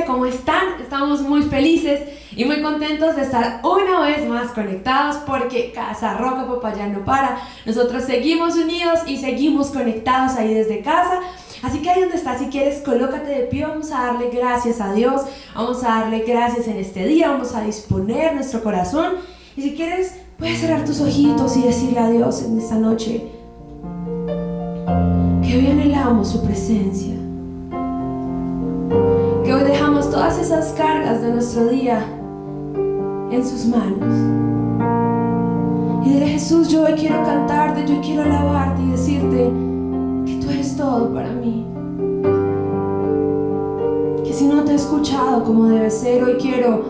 iglesia, ¿cómo están? Estamos muy felices y muy contentos de estar una vez más conectados porque Casa Roca Popayán no para. Nosotros seguimos unidos y seguimos conectados ahí desde casa. Así que ahí donde estás, si quieres, colócate de pie, vamos a darle gracias a Dios, vamos a darle gracias en este día, vamos a disponer nuestro corazón. Y si quieres, puedes cerrar tus ojitos y decirle a Dios en esta noche que hoy anhelamos su presencia, que hoy dejamos todas esas cargas de nuestro día en sus manos. Y dile: Jesús, yo hoy quiero cantarte, yo quiero alabarte y decirte que tú eres todo para mí. Que si no te he escuchado como debe ser, hoy quiero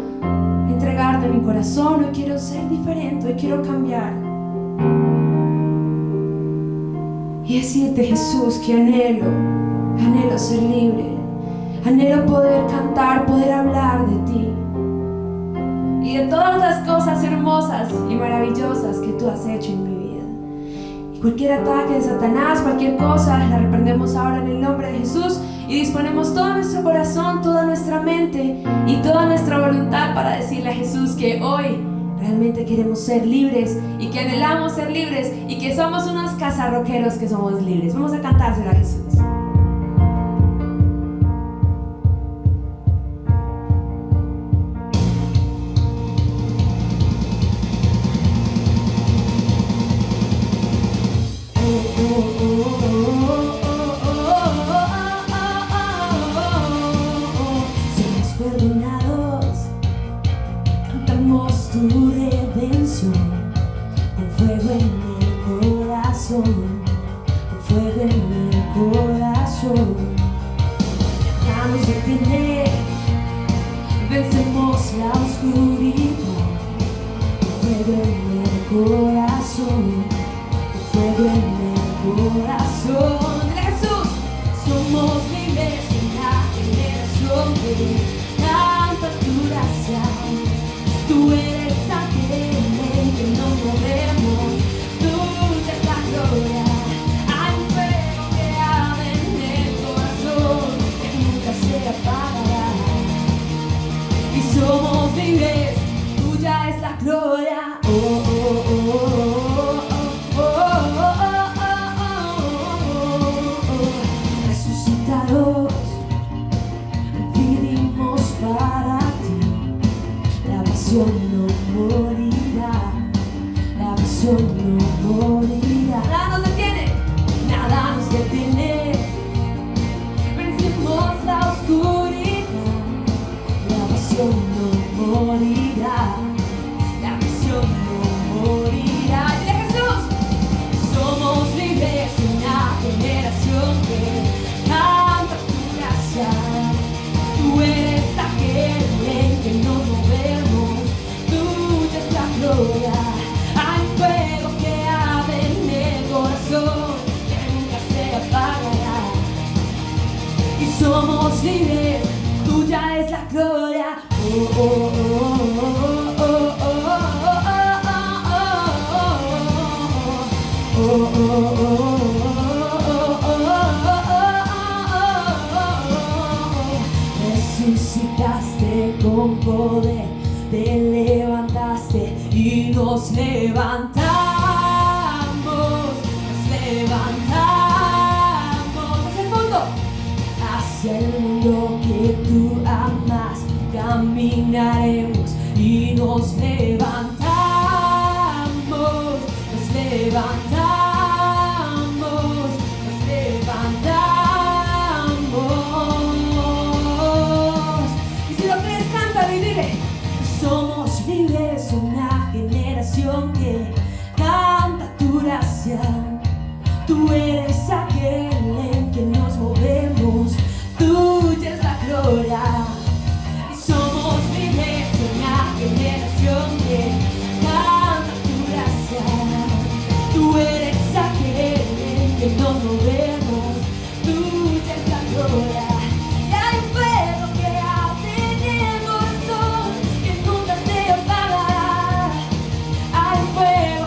entregarte mi corazón, hoy quiero ser diferente, hoy quiero cambiar. Y decirte, Jesús, que anhelo ser libre, anhelo poder cantar, poder hablar de ti y de todas las cosas hermosas y maravillosas que tú has hecho en mi vida. Y cualquier ataque de Satanás, cualquier cosa, la reprendemos ahora en el nombre de Jesús y disponemos todo nuestro corazón, toda nuestra mente y toda nuestra voluntad para decirle a Jesús que hoy realmente queremos ser libres y que anhelamos ser libres y que somos unos cazarroqueros que somos libres. Vamos a cantárselo a Jesús. Resucitaste con poder, te levantaste y nos levantamos hacia el mundo que tú amas, caminaremos y nos levantamos y si lo crees, cántalo y dile: somos libres, una generación que canta tu gracia. Tú eres aquel en que nos movemos, tuya es la gloria. Y somos libres, una generación que canta tu gracia. Tú eres aquel en que nos movemos, tuya es la gloria. Y hay un fuego que arde en el corazón que nunca se apagará. Hay un fuego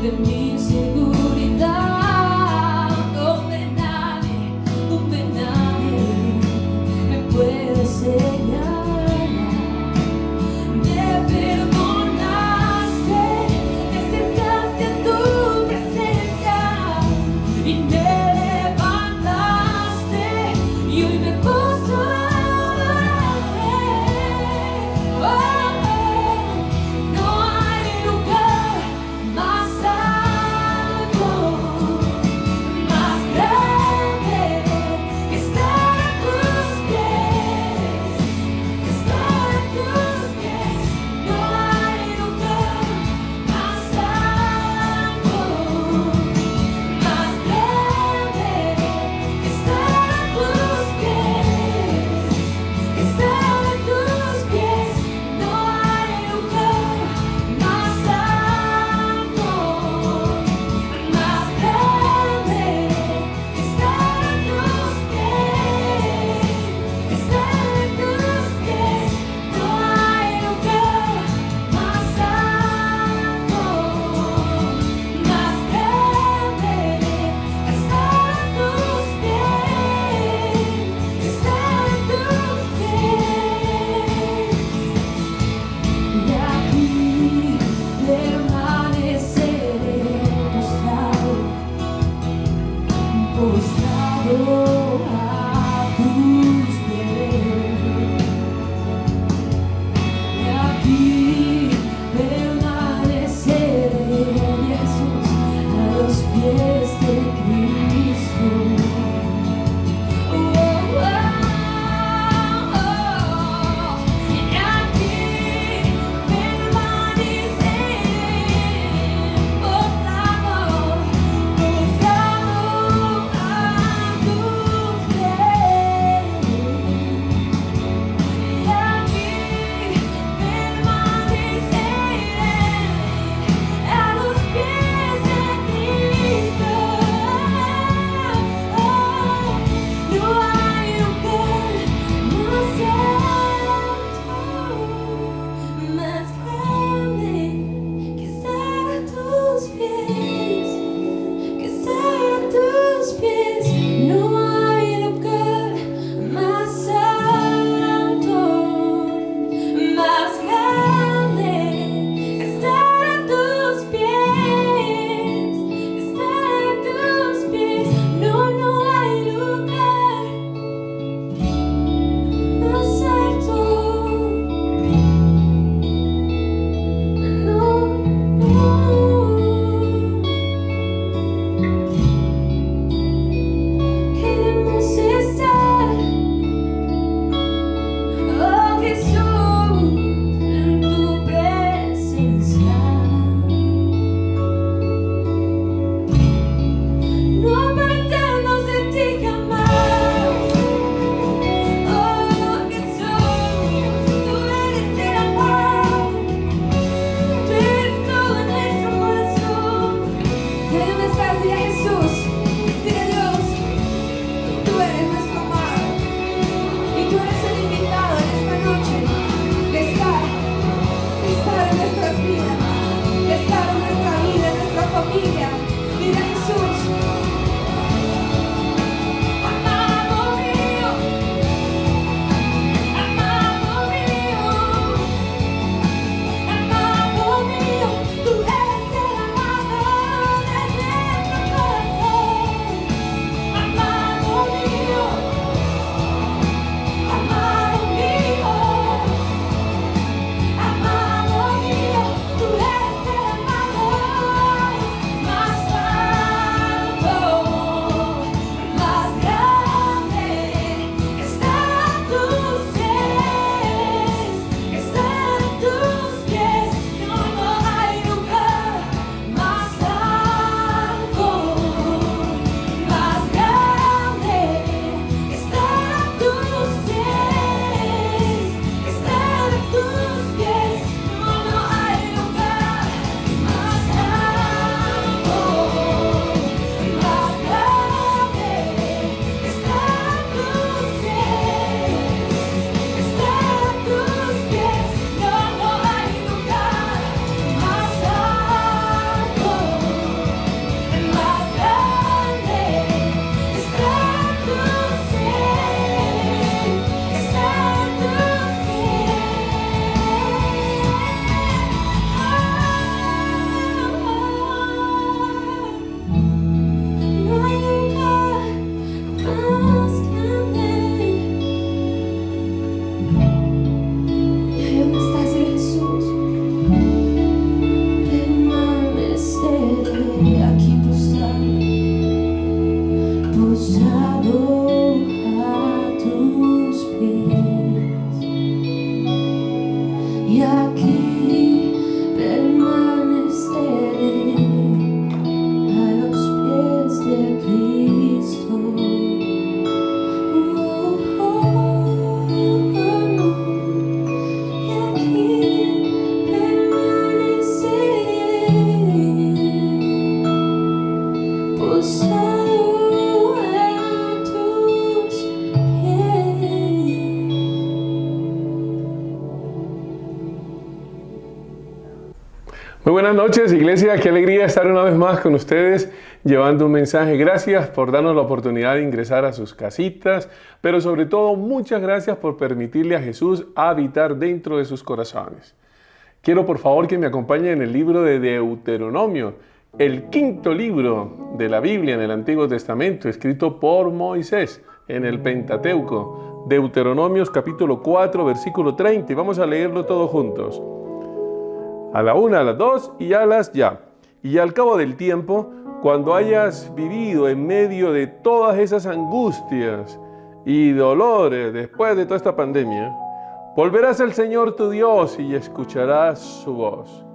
de mi seguridad, donde nadie me puede señalar. Me perdonaste, me acercaste a tu presencia y me levantaste, y hoy me postro a adorarte. Oh, no hay lugar más alto Muy buenas noches, iglesia. Qué alegría estar una vez más con ustedes llevando un mensaje. Gracias por darnos la oportunidad de ingresar a sus casitas, pero sobre todo muchas gracias por permitirle a Jesús habitar dentro de sus corazones. Quiero por favor que me acompañen en el libro de Deuteronomio, el quinto libro de la Biblia en el Antiguo Testamento, escrito por Moisés en el Pentateuco. Deuteronomios capítulo 4, versículo 30. Y vamos a leerlo todos juntos. A la una, a las dos y a las ya. Y al cabo del tiempo, cuando hayas vivido en medio de todas esas angustias y dolores después de toda esta pandemia, volverás al Señor tu Dios y escucharás su voz.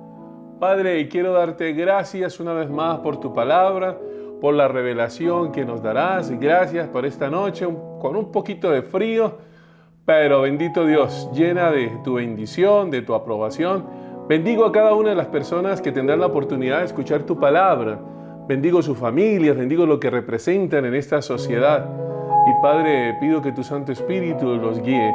Padre, quiero darte gracias una vez más por tu palabra, por la revelación que nos darás. Gracias por esta noche con un poquito de frío, pero bendito Dios, llena de tu bendición, de tu aprobación. Bendigo a cada una de las personas que tendrán la oportunidad de escuchar tu palabra. Bendigo sus familias, bendigo lo que representan en esta sociedad. Y Padre, pido que tu Santo Espíritu los guíe.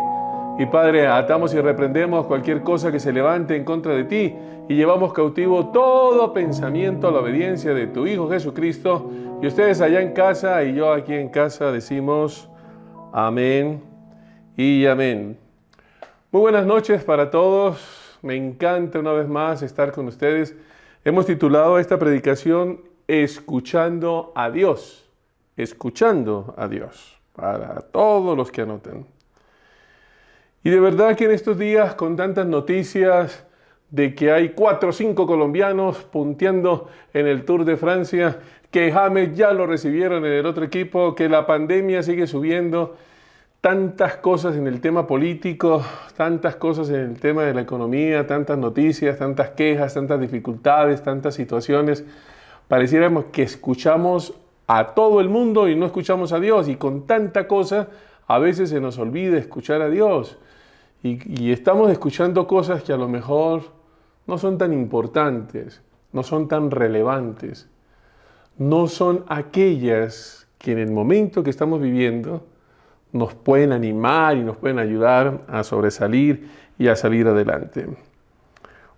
Y Padre, atamos y reprendemos cualquier cosa que se levante en contra de ti y llevamos cautivo todo pensamiento a la obediencia de tu Hijo Jesucristo. Y ustedes allá en casa y yo aquí en casa decimos amén y amén. Muy buenas noches para todos. Me encanta una vez más estar con ustedes. Hemos titulado esta predicación Escuchando a Dios. Escuchando a Dios. Para todos los que anoten. Y de verdad que en estos días, con tantas noticias de que hay 4 o 5 colombianos punteando en el Tour de Francia, que James ya lo recibieron en el otro equipo, que la pandemia sigue subiendo, tantas cosas en el tema político, tantas cosas en el tema de la economía, tantas noticias, tantas quejas, tantas dificultades, tantas situaciones. Pareciéramos que escuchamos a todo el mundo y no escuchamos a Dios. Y con tanta cosa, a veces se nos olvida escuchar a Dios. Y estamos escuchando cosas que a lo mejor no son tan importantes, no son tan relevantes. No son aquellas que en el momento que estamos viviendo nos pueden animar y nos pueden ayudar a sobresalir y a salir adelante.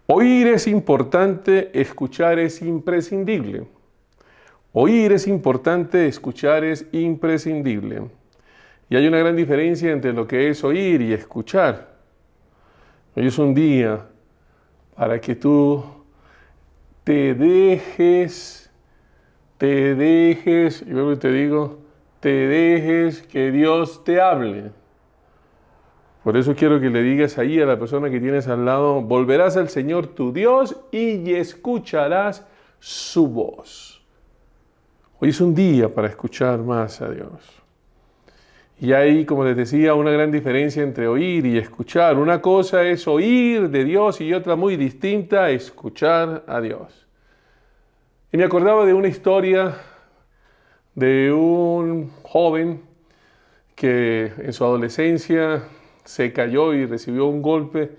Oír es importante, escuchar es imprescindible. Oír es importante, escuchar es imprescindible. Y hay una gran diferencia entre lo que es oír y escuchar. Hoy es un día para que tú te dejes, y luego te digo, te dejes que Dios te hable. Por eso quiero que le digas ahí a la persona que tienes al lado, volverás al Señor tu Dios y escucharás su voz. Hoy es un día para escuchar más a Dios. Y hay, como les decía, una gran diferencia entre oír y escuchar. Una cosa es oír de Dios y otra muy distinta, escuchar a Dios. Y me acordaba de una historia de un joven que en su adolescencia se cayó y recibió un golpe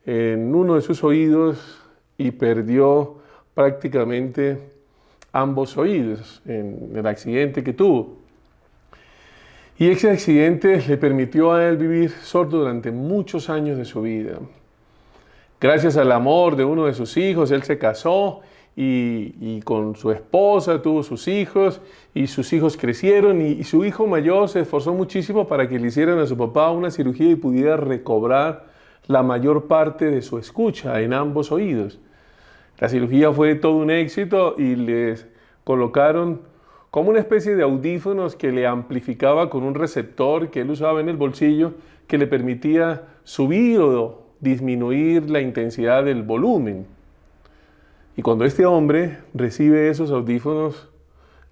en uno de sus oídos y perdió prácticamente ambos oídos en el accidente que tuvo. Y ese accidente le permitió a él vivir sordo durante muchos años de su vida. Gracias al amor de uno de sus hijos, él se casó y con su esposa tuvo sus hijos y sus hijos crecieron y su hijo mayor se esforzó muchísimo para que le hicieran a su papá una cirugía y pudiera recobrar la mayor parte de su escucha en ambos oídos. La cirugía fue todo un éxito y les colocaron como una especie de audífonos que le amplificaba con un receptor que él usaba en el bolsillo que le permitía subir o disminuir la intensidad del volumen. Y cuando este hombre recibe esos audífonos,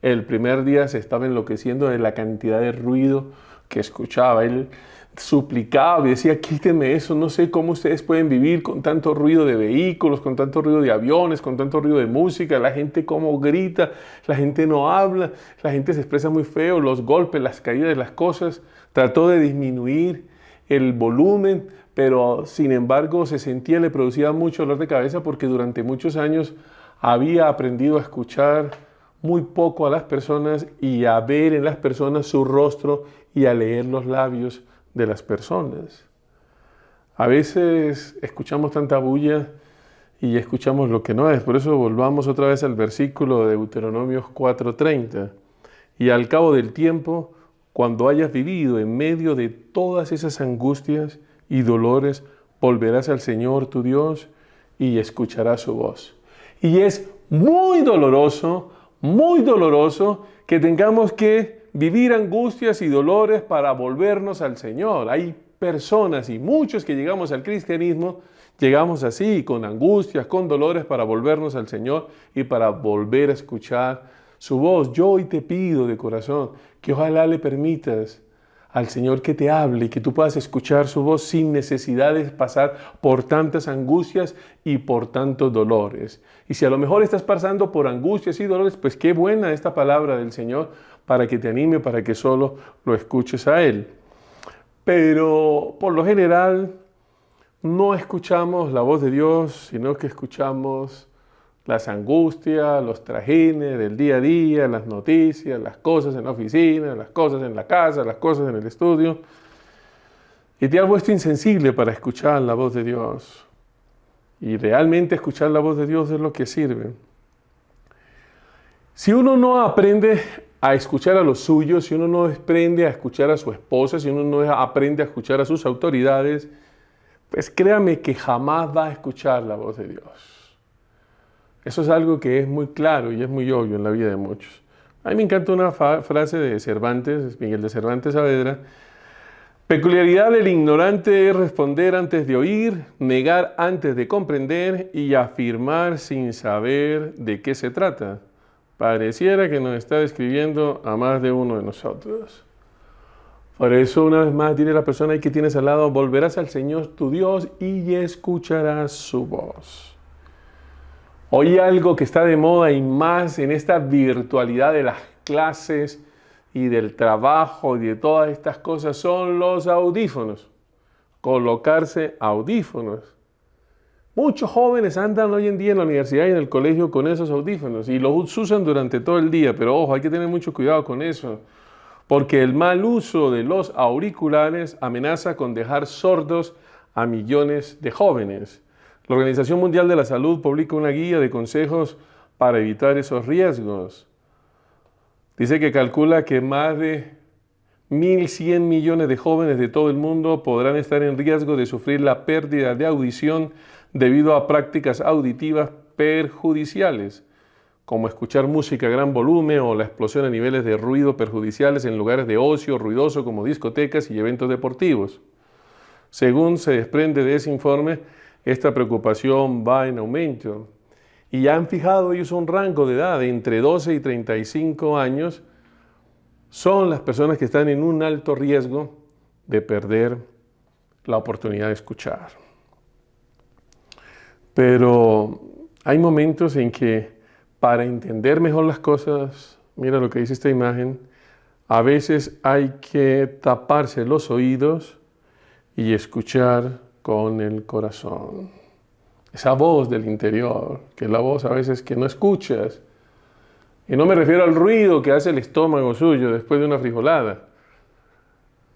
el primer día se estaba enloqueciendo de la cantidad de ruido que escuchaba. Él suplicaba y decía, quíteme eso, no sé cómo ustedes pueden vivir con tanto ruido de vehículos, con tanto ruido de aviones, con tanto ruido de música, la gente cómo grita, la gente no habla, la gente se expresa muy feo, los golpes, las caídas de las cosas. Trató de disminuir el volumen, pero sin embargo le producía mucho dolor de cabeza porque durante muchos años había aprendido a escuchar muy poco a las personas y a ver en las personas su rostro y a leer los labios de las personas. A veces escuchamos tanta bulla y escuchamos lo que no es. Por eso volvamos otra vez al versículo de Deuteronomios 4:30. Y al cabo del tiempo, cuando hayas vivido en medio de todas esas angustias y dolores, volverás al Señor tu Dios y escucharás su voz. Y es muy doloroso que tengamos que vivir angustias y dolores para volvernos al Señor. Hay personas y muchos que llegamos al cristianismo, llegamos así, con angustias, con dolores para volvernos al Señor y para volver a escuchar su voz. Yo hoy te pido de corazón que ojalá le permitas al Señor que te hable y que tú puedas escuchar su voz sin necesidad de pasar por tantas angustias y por tantos dolores. Y si a lo mejor estás pasando por angustias y dolores, pues qué buena esta palabra del Señor para que te anime, para que solo lo escuches a Él. Pero por lo general no escuchamos la voz de Dios, sino que escuchamos las angustias, los trajines del día a día, las noticias, las cosas en la oficina, las cosas en la casa, las cosas en el estudio. Y te has vuelto insensible para escuchar la voz de Dios. Y realmente escuchar la voz de Dios es lo que sirve. Si uno no aprende a escuchar a los suyos, si uno no aprende a escuchar a su esposa, si uno no aprende a escuchar a sus autoridades, pues créame que jamás va a escuchar la voz de Dios. Eso es algo que es muy claro y es muy obvio en la vida de muchos. A mí me encanta una frase de Cervantes, Miguel de Cervantes Saavedra. Peculiaridad del ignorante es responder antes de oír, negar antes de comprender y afirmar sin saber de qué se trata. Pareciera que nos está describiendo a más de uno de nosotros. Por eso, una vez más, dile a la persona ahí que tienes al lado, volverás al Señor tu Dios y escucharás su voz. Hoy algo que está de moda y más en esta virtualidad de las clases y del trabajo y de todas estas cosas son los audífonos. Colocarse audífonos. Muchos jóvenes andan hoy en día en la universidad y en el colegio con esos audífonos y los usan durante todo el día, pero ojo, hay que tener mucho cuidado con eso, porque el mal uso de los auriculares amenaza con dejar sordos a millones de jóvenes. La Organización Mundial de la Salud publica una guía de consejos para evitar esos riesgos. Dice que calcula que más de 1.100 millones de jóvenes de todo el mundo podrán estar en riesgo de sufrir la pérdida de audición debido a prácticas auditivas perjudiciales, como escuchar música a gran volumen o la explosión a niveles de ruido perjudiciales en lugares de ocio ruidoso como discotecas y eventos deportivos. Según se desprende de ese informe, esta preocupación va en aumento. Y ya han fijado ellos un rango de edad de entre 12 y 35 años. Son las personas que están en un alto riesgo de perder la oportunidad de escuchar. Pero hay momentos en que para entender mejor las cosas, mira lo que dice esta imagen, a veces hay que taparse los oídos y escuchar con el corazón. Esa voz del interior, que es la voz a veces que no escuchas. Y no me refiero al ruido que hace el estómago suyo después de una frijolada,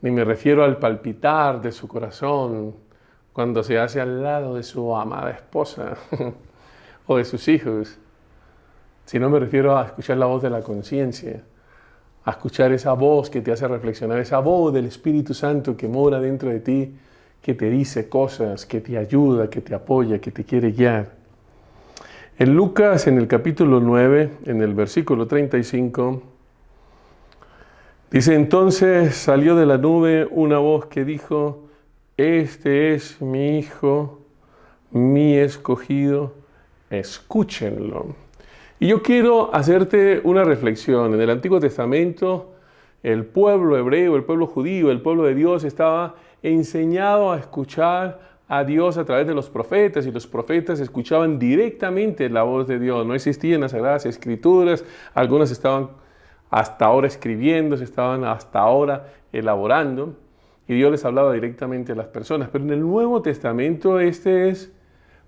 ni me refiero al palpitar de su corazón cuando se hace al lado de su amada esposa o de sus hijos, sino me refiero a escuchar la voz de la conciencia, a escuchar esa voz que te hace reflexionar, esa voz del Espíritu Santo que mora dentro de ti, que te dice cosas, que te ayuda, que te apoya, que te quiere guiar. En Lucas, en el capítulo 9, en el versículo 35, dice, entonces salió de la nube una voz que dijo, este es mi Hijo, mi escogido, escúchenlo. Y yo quiero hacerte una reflexión. En el Antiguo Testamento, el pueblo hebreo, el pueblo judío, el pueblo de Dios estaba enseñado a escuchar a Dios a través de los profetas, y los profetas escuchaban directamente la voz de Dios. No existían las Sagradas Escrituras, algunas estaban hasta ahora escribiendo, se estaban hasta ahora elaborando, y Dios les hablaba directamente a las personas. Pero en el Nuevo Testamento este es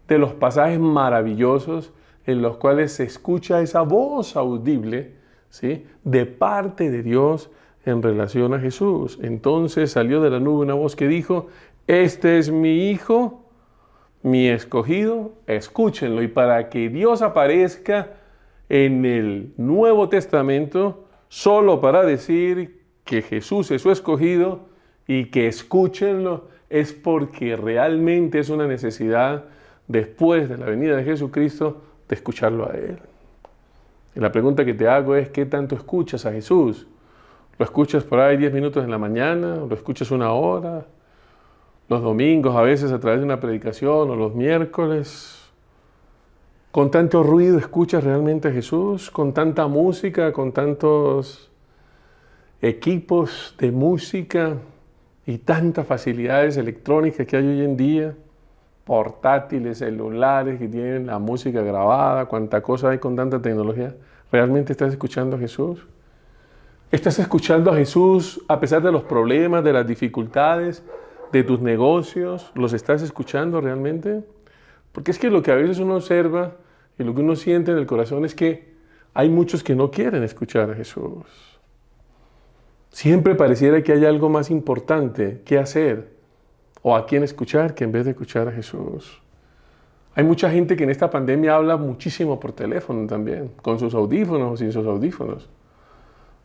de los pasajes maravillosos en los cuales se escucha esa voz audible, ¿sí?, de parte de Dios en relación a Jesús. Entonces salió de la nube una voz que dijo, este es mi Hijo, mi escogido, escúchenlo. Y para que Dios aparezca en el Nuevo Testamento, solo para decir que Jesús es su escogido y que escúchenlo, es porque realmente es una necesidad después de la venida de Jesucristo de escucharlo a Él. Y la pregunta que te hago es, ¿qué tanto escuchas a Jesús? ¿Lo escuchas por ahí 10 minutos en la mañana? ¿Lo escuchas una hora? ¿Los domingos a veces a través de una predicación o los miércoles? ¿Con tanto ruido escuchas realmente a Jesús? ¿Con tanta música, con tantos equipos de música y tantas facilidades electrónicas que hay hoy en día? Portátiles, celulares que tienen la música grabada, cuánta cosa hay con tanta tecnología. ¿Realmente estás escuchando a Jesús? ¿Estás escuchando a Jesús a pesar de los problemas, de las dificultades, de tus negocios? ¿Los estás escuchando realmente? Porque es que lo que a veces uno observa y lo que uno siente en el corazón es que hay muchos que no quieren escuchar a Jesús. Siempre pareciera que hay algo más importante que hacer o a quién escuchar que en vez de escuchar a Jesús. Hay mucha gente que en esta pandemia habla muchísimo por teléfono también, con sus audífonos o sin sus audífonos.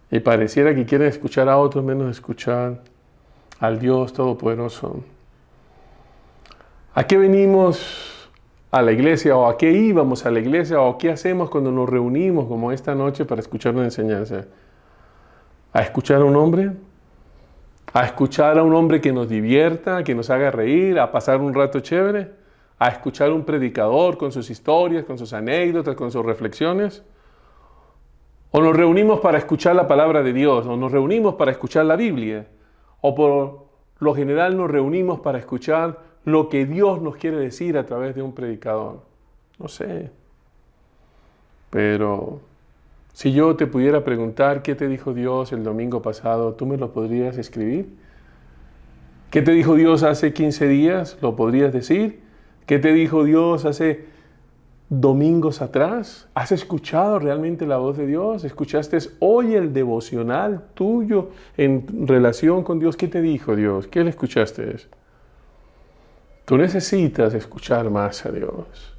Y pareciera que quieren escuchar a otros menos escuchar al Dios Todopoderoso. ¿A qué venimos a la iglesia o a qué íbamos a la iglesia o qué hacemos cuando nos reunimos como esta noche para escuchar una enseñanza? ¿A escuchar a un hombre? ¿A escuchar a un hombre que nos divierta, que nos haga reír, a pasar un rato chévere? ¿A escuchar a un predicador con sus historias, con sus anécdotas, con sus reflexiones? ¿O nos reunimos para escuchar la palabra de Dios? ¿O nos reunimos para escuchar la Biblia? ¿O por lo general nos reunimos para escuchar lo que Dios nos quiere decir a través de un predicador? No sé. Pero si yo te pudiera preguntar qué te dijo Dios el domingo pasado, ¿tú me lo podrías escribir? ¿Qué te dijo Dios hace 15 días? ¿Lo podrías decir? ¿Qué te dijo Dios hace domingos atrás? ¿Has escuchado realmente la voz de Dios? ¿Escuchaste hoy el devocional tuyo en relación con Dios? ¿Qué te dijo Dios? ¿Qué le escuchaste? Tú necesitas escuchar más a Dios.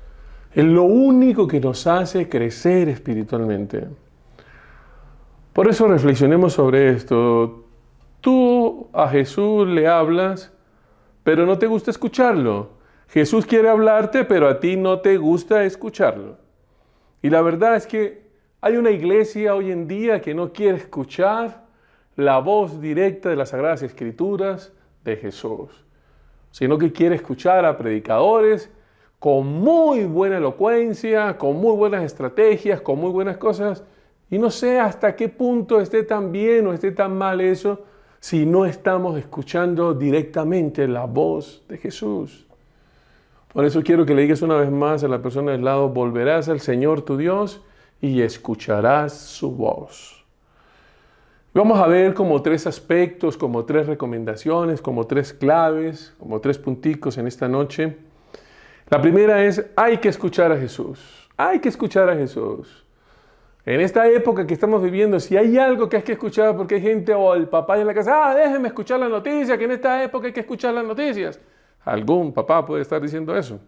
Es lo único que nos hace crecer espiritualmente. Por eso reflexionemos sobre esto. Tú a Jesús le hablas, pero no te gusta escucharlo. Jesús quiere hablarte, pero a ti no te gusta escucharlo. Y la verdad es que hay una iglesia hoy en día que no quiere escuchar la voz directa de las Sagradas Escrituras de Jesús, sino que quiere escuchar a predicadores con muy buena elocuencia, con muy buenas estrategias, con muy buenas cosas. Y no sé hasta qué punto esté tan bien o esté tan mal eso si no estamos escuchando directamente la voz de Jesús. Por eso quiero que le digas una vez más a la persona del lado, volverás al Señor tu Dios y escucharás su voz. Vamos a ver como 3 aspectos, como 3 recomendaciones, como 3 claves, como 3 punticos en esta noche. La primera es, hay que escuchar a Jesús. Hay que escuchar a Jesús. En esta época que estamos viviendo, si hay algo que hay que escuchar, porque hay gente o el papá en la casa, déjenme escuchar las noticias, que en esta época hay que escuchar las noticias. Algún papá puede estar diciendo eso.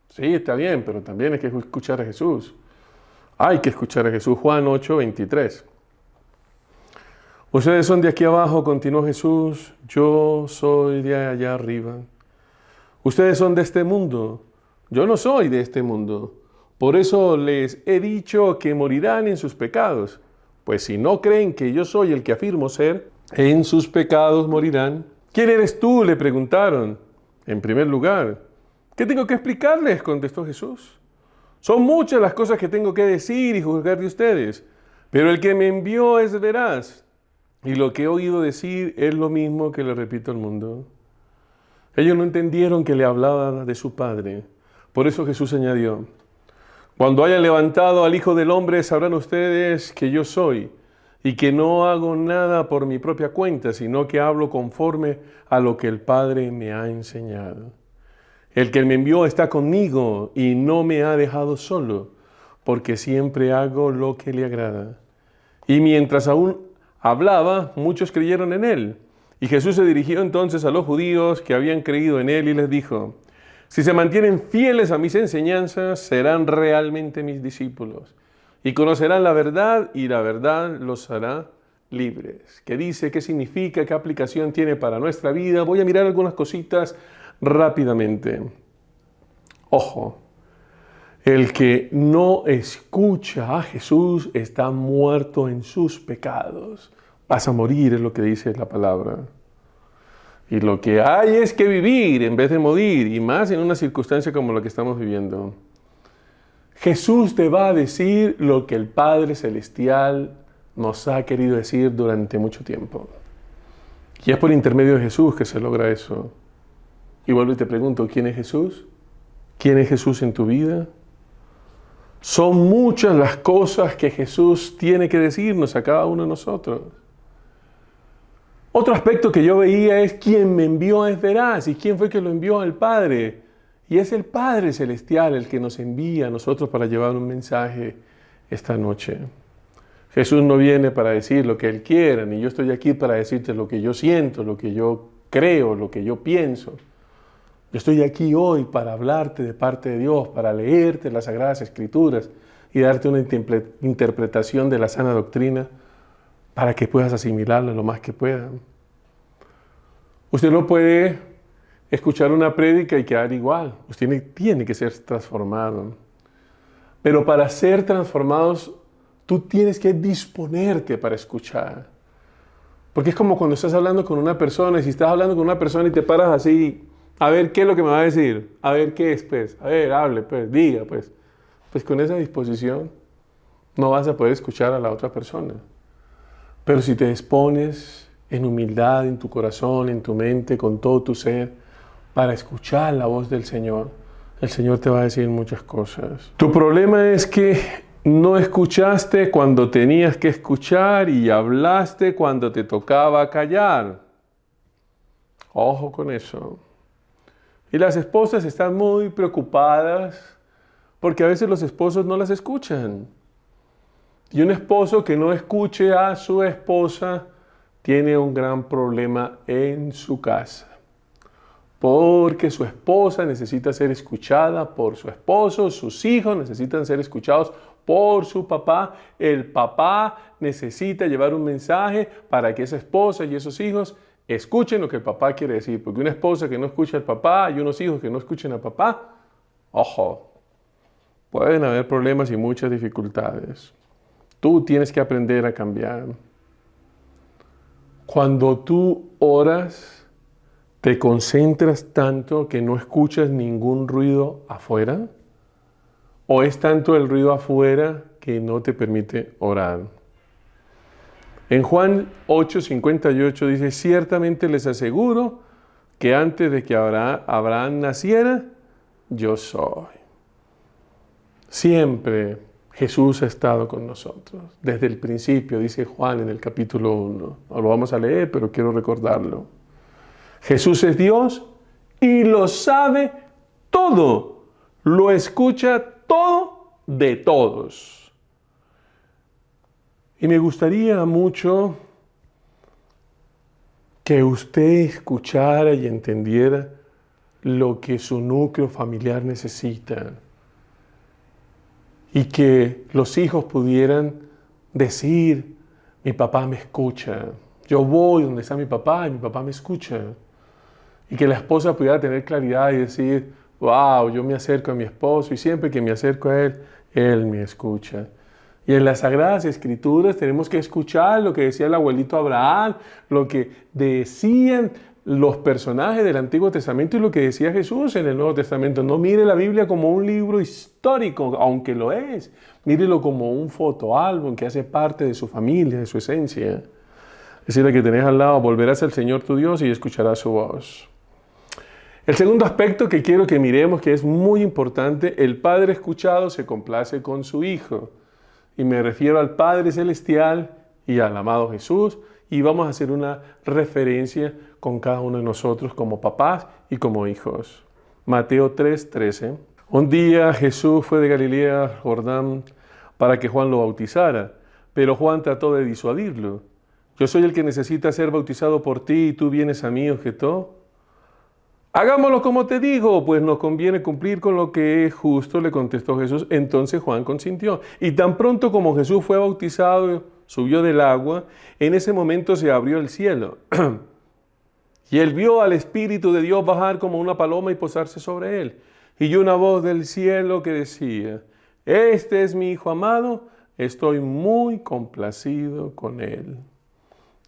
Sí, está bien, pero también hay que escuchar a Jesús. Hay que escuchar a Jesús. Juan 8:23. Ustedes son de aquí abajo, continuó Jesús, yo soy de allá arriba. Ustedes son de este mundo, yo no soy de este mundo. Por eso les he dicho que morirán en sus pecados. Pues si no creen que yo soy el que afirmo ser, en sus pecados morirán. ¿Quién eres tú?, le preguntaron. En primer lugar, ¿qué tengo que explicarles?, contestó Jesús. Son muchas las cosas que tengo que decir y juzgar de ustedes, pero el que me envió es veraz, y lo que he oído decir es lo mismo que le repito al mundo. Ellos no entendieron que le hablaba de su Padre. Por eso Jesús añadió, cuando hayan levantado al Hijo del Hombre, sabrán ustedes que yo soy, y que no hago nada por mi propia cuenta, sino que hablo conforme a lo que el Padre me ha enseñado. El que me envió está conmigo y no me ha dejado solo, porque siempre hago lo que le agrada. Y mientras aún hablaba, muchos creyeron en él. Y Jesús se dirigió entonces a los judíos que habían creído en él y les dijo, Si se mantienen fieles a mis enseñanzas, serán realmente mis discípulos y conocerán la verdad y la verdad los hará libres. ¿Qué dice? ¿Qué significa? ¿Qué aplicación tiene para nuestra vida? Voy a mirar algunas cositas rápidamente. Ojo, el que no escucha a Jesús está muerto en sus pecados. Vas a morir, es lo que dice la palabra. Y lo que hay es que vivir en vez de morir, y más en una circunstancia como la que estamos viviendo. Jesús te va a decir lo que el Padre Celestial nos ha querido decir durante mucho tiempo. Y es por intermedio de Jesús que se logra eso. Y vuelvo y te pregunto, ¿quién es Jesús? ¿Quién es Jesús en tu vida? Son muchas las cosas que Jesús tiene que decirnos a cada uno de nosotros. Otro aspecto que yo veía es quien me envió es veraz. ¿Y quién fue que lo envió? Al Padre. Y es el Padre Celestial el que nos envía a nosotros para llevar un mensaje esta noche. Jesús no viene para decir lo que Él quiera, ni yo estoy aquí para decirte lo que yo siento, lo que yo creo, lo que yo pienso. Yo estoy aquí hoy para hablarte de parte de Dios, para leerte las Sagradas Escrituras y darte una interpretación de la sana doctrina para que puedas asimilarla lo más que puedas. Usted no puede escuchar una prédica y quedar igual. Usted tiene que ser transformado. Pero para ser transformados, tú tienes que disponerte para escuchar. Porque es como cuando estás hablando con una persona, y si estás hablando con una persona y te paras así, a ver qué es lo que me va a decir, a ver qué es, pues, a ver, hable, pues, diga, pues. Pues con esa disposición no vas a poder escuchar a la otra persona. Pero si te dispones en humildad, en tu corazón, en tu mente, con todo tu ser, para escuchar la voz del Señor, el Señor te va a decir muchas cosas. Tu problema es que no escuchaste cuando tenías que escuchar y hablaste cuando te tocaba callar. Ojo con eso. Y las esposas están muy preocupadas porque a veces los esposos no las escuchan. Y un esposo que no escuche a su esposa tiene un gran problema en su casa. Porque su esposa necesita ser escuchada por su esposo, sus hijos necesitan ser escuchados por su papá. El papá necesita llevar un mensaje para que esa esposa y esos hijos escuchen lo que el papá quiere decir. Porque una esposa que no escucha al papá y unos hijos que no escuchen al papá, ojo, pueden haber problemas y muchas dificultades. Tú tienes que aprender a cambiar. Cuando tú oras, te concentras tanto que no escuchas ningún ruido afuera, o es tanto el ruido afuera que no te permite orar. En Juan 8:58 dice, ciertamente les aseguro que antes de que Abraham naciera, yo soy. Siempre Jesús ha estado con nosotros. Desde el principio, dice Juan en el capítulo 1. No lo vamos a leer, pero quiero recordarlo. Jesús es Dios y lo sabe todo. Lo escucha todo de todos. Y me gustaría mucho que usted escuchara y entendiera lo que su núcleo familiar necesita. Y que los hijos pudieran decir, mi papá me escucha. Yo voy donde está mi papá y mi papá me escucha. Y que la esposa pudiera tener claridad y decir, wow, yo me acerco a mi esposo y siempre que me acerco a él me escucha. Y en las Sagradas Escrituras tenemos que escuchar lo que decía el abuelito Abraham, lo que decían los personajes del Antiguo Testamento y lo que decía Jesús en el Nuevo Testamento. No mire la Biblia como un libro histórico, aunque lo es. Mírelo como un fotoálbum que hace parte de su familia, de su esencia. Es decir, la que tenés al lado, volverás al Señor tu Dios y escucharás su voz. El segundo aspecto que quiero que miremos, que es muy importante, el Padre escuchado se complace con su Hijo. Y me refiero al Padre Celestial y al amado Jesús. Y vamos a hacer una referencia con cada uno de nosotros como papás y como hijos. Mateo 3:13. Un día Jesús fue de Galilea a Jordán para que Juan lo bautizara, pero Juan trató de disuadirlo. Yo soy el que necesita ser bautizado por ti y tú vienes a mí, objetó. Hagámoslo como te digo, pues nos conviene cumplir con lo que es justo, le contestó Jesús. Entonces Juan consintió. Y tan pronto como Jesús fue bautizado, subió del agua, en ese momento se abrió el cielo. Y él vio al Espíritu de Dios bajar como una paloma y posarse sobre él. Y oyó una voz del cielo que decía, este es mi Hijo amado, estoy muy complacido con él.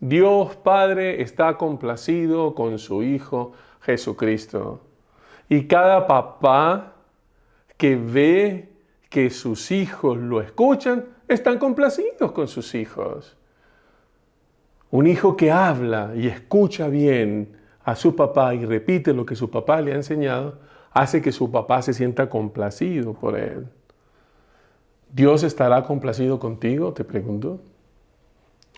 Dios Padre está complacido con su Hijo Jesucristo. Y cada papá que ve que sus hijos lo escuchan, están complacidos con sus hijos. Un hijo que habla y escucha bien a su papá y repite lo que su papá le ha enseñado, hace que su papá se sienta complacido por él. ¿Dios estará complacido contigo? Te pregunto.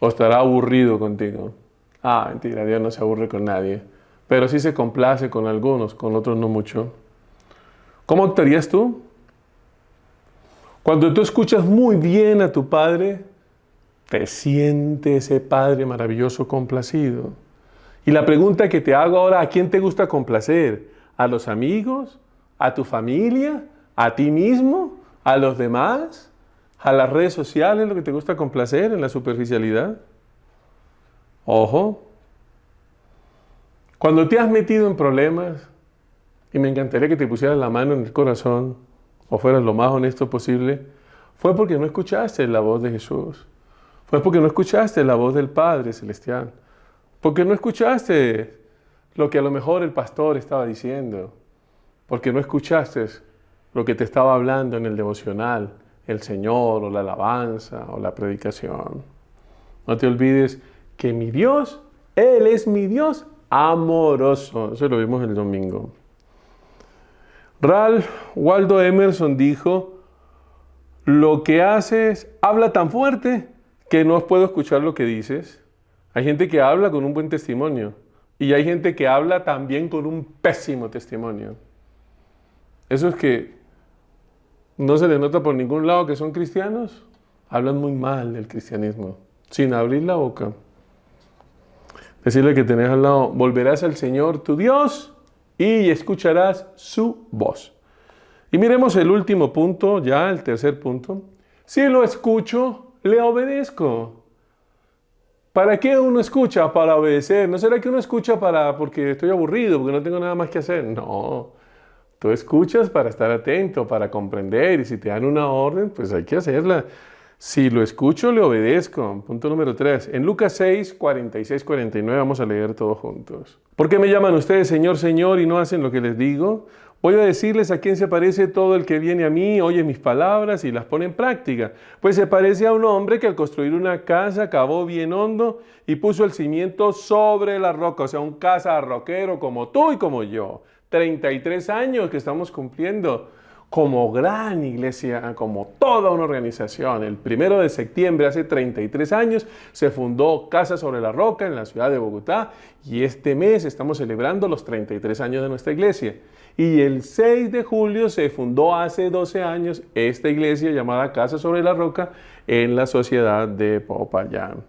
¿O estará aburrido contigo? Mentira, Dios no se aburre con nadie. Pero sí se complace con algunos, con otros no mucho. ¿Cómo actuarías tú? Cuando tú escuchas muy bien a tu padre, te siente ese Padre maravilloso complacido. Y la pregunta que te hago ahora, ¿a quién te gusta complacer? ¿A los amigos? ¿A tu familia? ¿A ti mismo? ¿A los demás? ¿A las redes sociales lo que te gusta complacer en la superficialidad? Ojo. Cuando te has metido en problemas, y me encantaría que te pusieras la mano en el corazón, o fueras lo más honesto posible, fue porque no escuchaste la voz de Jesús. Fue porque no escuchaste la voz del Padre Celestial. Porque no escuchaste lo que a lo mejor el pastor estaba diciendo. Porque no escuchaste lo que te estaba hablando en el devocional, el Señor, o la alabanza, o la predicación. No te olvides que mi Dios, Él es mi Dios amoroso. Eso lo vimos el domingo. Ralph Waldo Emerson dijo, lo que haces habla tan fuerte que no puedo escuchar lo que dices. Hay gente que habla con un buen testimonio y hay gente que habla también con un pésimo testimonio. Esos que no se les nota por ningún lado que son cristianos, hablan muy mal del cristianismo, sin abrir la boca. Decirle que tenés al lado, volverás al Señor tu Dios y escucharás su voz. Y miremos el último punto, ya el tercer punto. Si lo escucho, le obedezco. ¿Para qué uno escucha? Para obedecer. ¿No será que uno escucha porque estoy aburrido, porque no tengo nada más que hacer? No. Tú escuchas para estar atento, para comprender, y si te dan una orden, pues hay que hacerla. Si lo escucho, le obedezco. Punto número 3. En Lucas 6, 46, 49, vamos a leer todos juntos. ¿Por qué me llaman ustedes Señor, Señor y no hacen lo que les digo? Voy a decirles a quién se parece todo el que viene a mí, oye mis palabras y las pone en práctica. Pues se parece a un hombre que al construir una casa cavó bien hondo y puso el cimiento sobre la roca. O sea, un casarroquero como tú y como yo. 33 años que estamos cumpliendo como gran iglesia, como toda una organización. El 1 de septiembre, hace 33 años, se fundó Casa sobre la Roca en la ciudad de Bogotá y este mes estamos celebrando los 33 años de nuestra iglesia. Y el 6 de julio se fundó hace 12 años esta iglesia llamada Casa sobre la Roca en la sociedad de Popayán.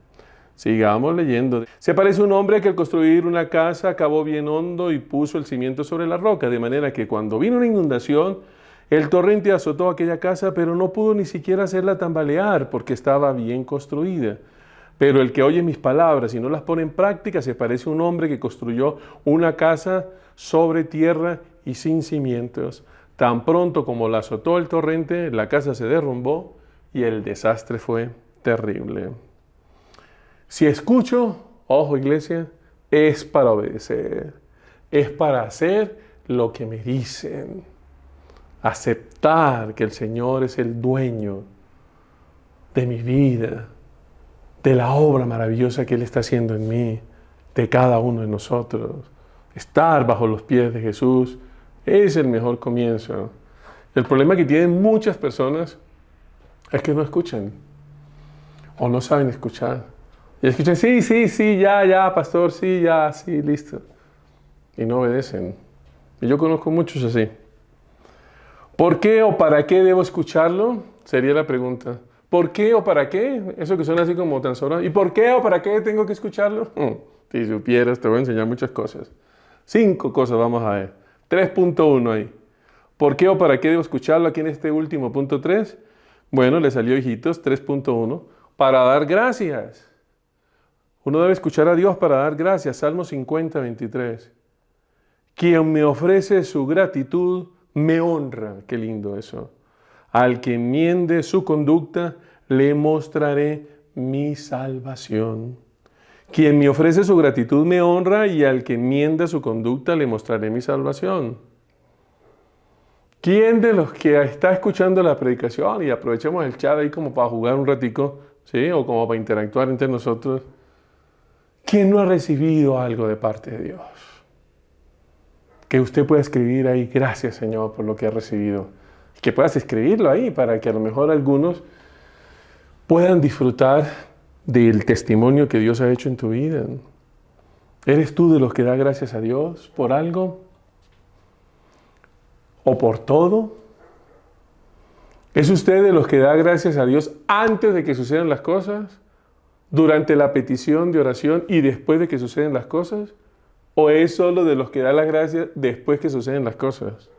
Sigamos leyendo. Se parece a un hombre que al construir una casa cavó bien hondo y puso el cimiento sobre la roca, de manera que cuando vino una inundación, el torrente azotó aquella casa, pero no pudo ni siquiera hacerla tambalear porque estaba bien construida. Pero el que oye mis palabras y no las pone en práctica se parece a un hombre que construyó una casa sobre tierra y sin cimientos. Tan pronto como la azotó el torrente, la casa se derrumbó y el desastre fue terrible. Si escucho, ojo iglesia, es para obedecer, es para hacer lo que me dicen. Aceptar que el Señor es el dueño de mi vida, de la obra maravillosa que Él está haciendo en mí, de cada uno de nosotros. Estar bajo los pies de Jesús es el mejor comienzo. El problema que tienen muchas personas es que no escuchan o no saben escuchar. Y escuchan, sí, ya, pastor, sí, ya, sí, listo. Y no obedecen. Y yo conozco muchos así. ¿Por qué o para qué debo escucharlo? Sería la pregunta. ¿Por qué o para qué? Eso que suena así como tan solo. ¿Y por qué o para qué tengo que escucharlo? Si supieras, te voy a enseñar muchas cosas. 5 cosas vamos a ver. 3.1 ahí. ¿Por qué o para qué debo escucharlo aquí en este último punto 3? Bueno, le salió, hijitos, 3.1. Para dar gracias. Uno debe escuchar a Dios para dar gracias. Salmo 50, 23. Quien me ofrece su gratitud, me honra. Qué lindo eso. Al que enmiende su conducta, le mostraré mi salvación. Quien me ofrece su gratitud, me honra, y al que enmienda su conducta, le mostraré mi salvación. ¿Quién de los que está escuchando la predicación, y aprovechemos el chat ahí como para jugar un ratico, ¿sí? O como para interactuar entre nosotros, quién no ha recibido algo de parte de Dios? Que usted pueda escribir ahí, gracias Señor por lo que ha recibido. Que puedas escribirlo ahí para que a lo mejor algunos puedan disfrutar del testimonio que Dios ha hecho en tu vida. ¿Eres tú de los que da gracias a Dios por algo? ¿O por todo? ¿Es usted de los que da gracias a Dios antes de que sucedan las cosas? ¿Durante la petición de oración y después de que suceden las cosas? ¿O es solo de los que da las gracias después que suceden las cosas?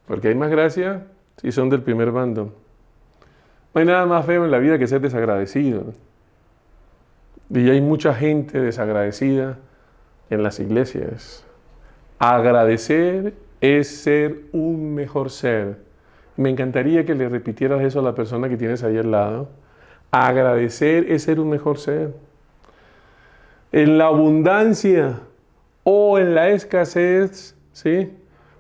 Porque hay más gracia si son del primer bando. No hay nada más feo en la vida que ser desagradecido. Y hay mucha gente desagradecida en las iglesias. Agradecer es ser un mejor ser. Me encantaría que le repitieras eso a la persona que tienes ahí al lado. Agradecer es ser un mejor ser. En la abundancia o en la escasez, ¿sí?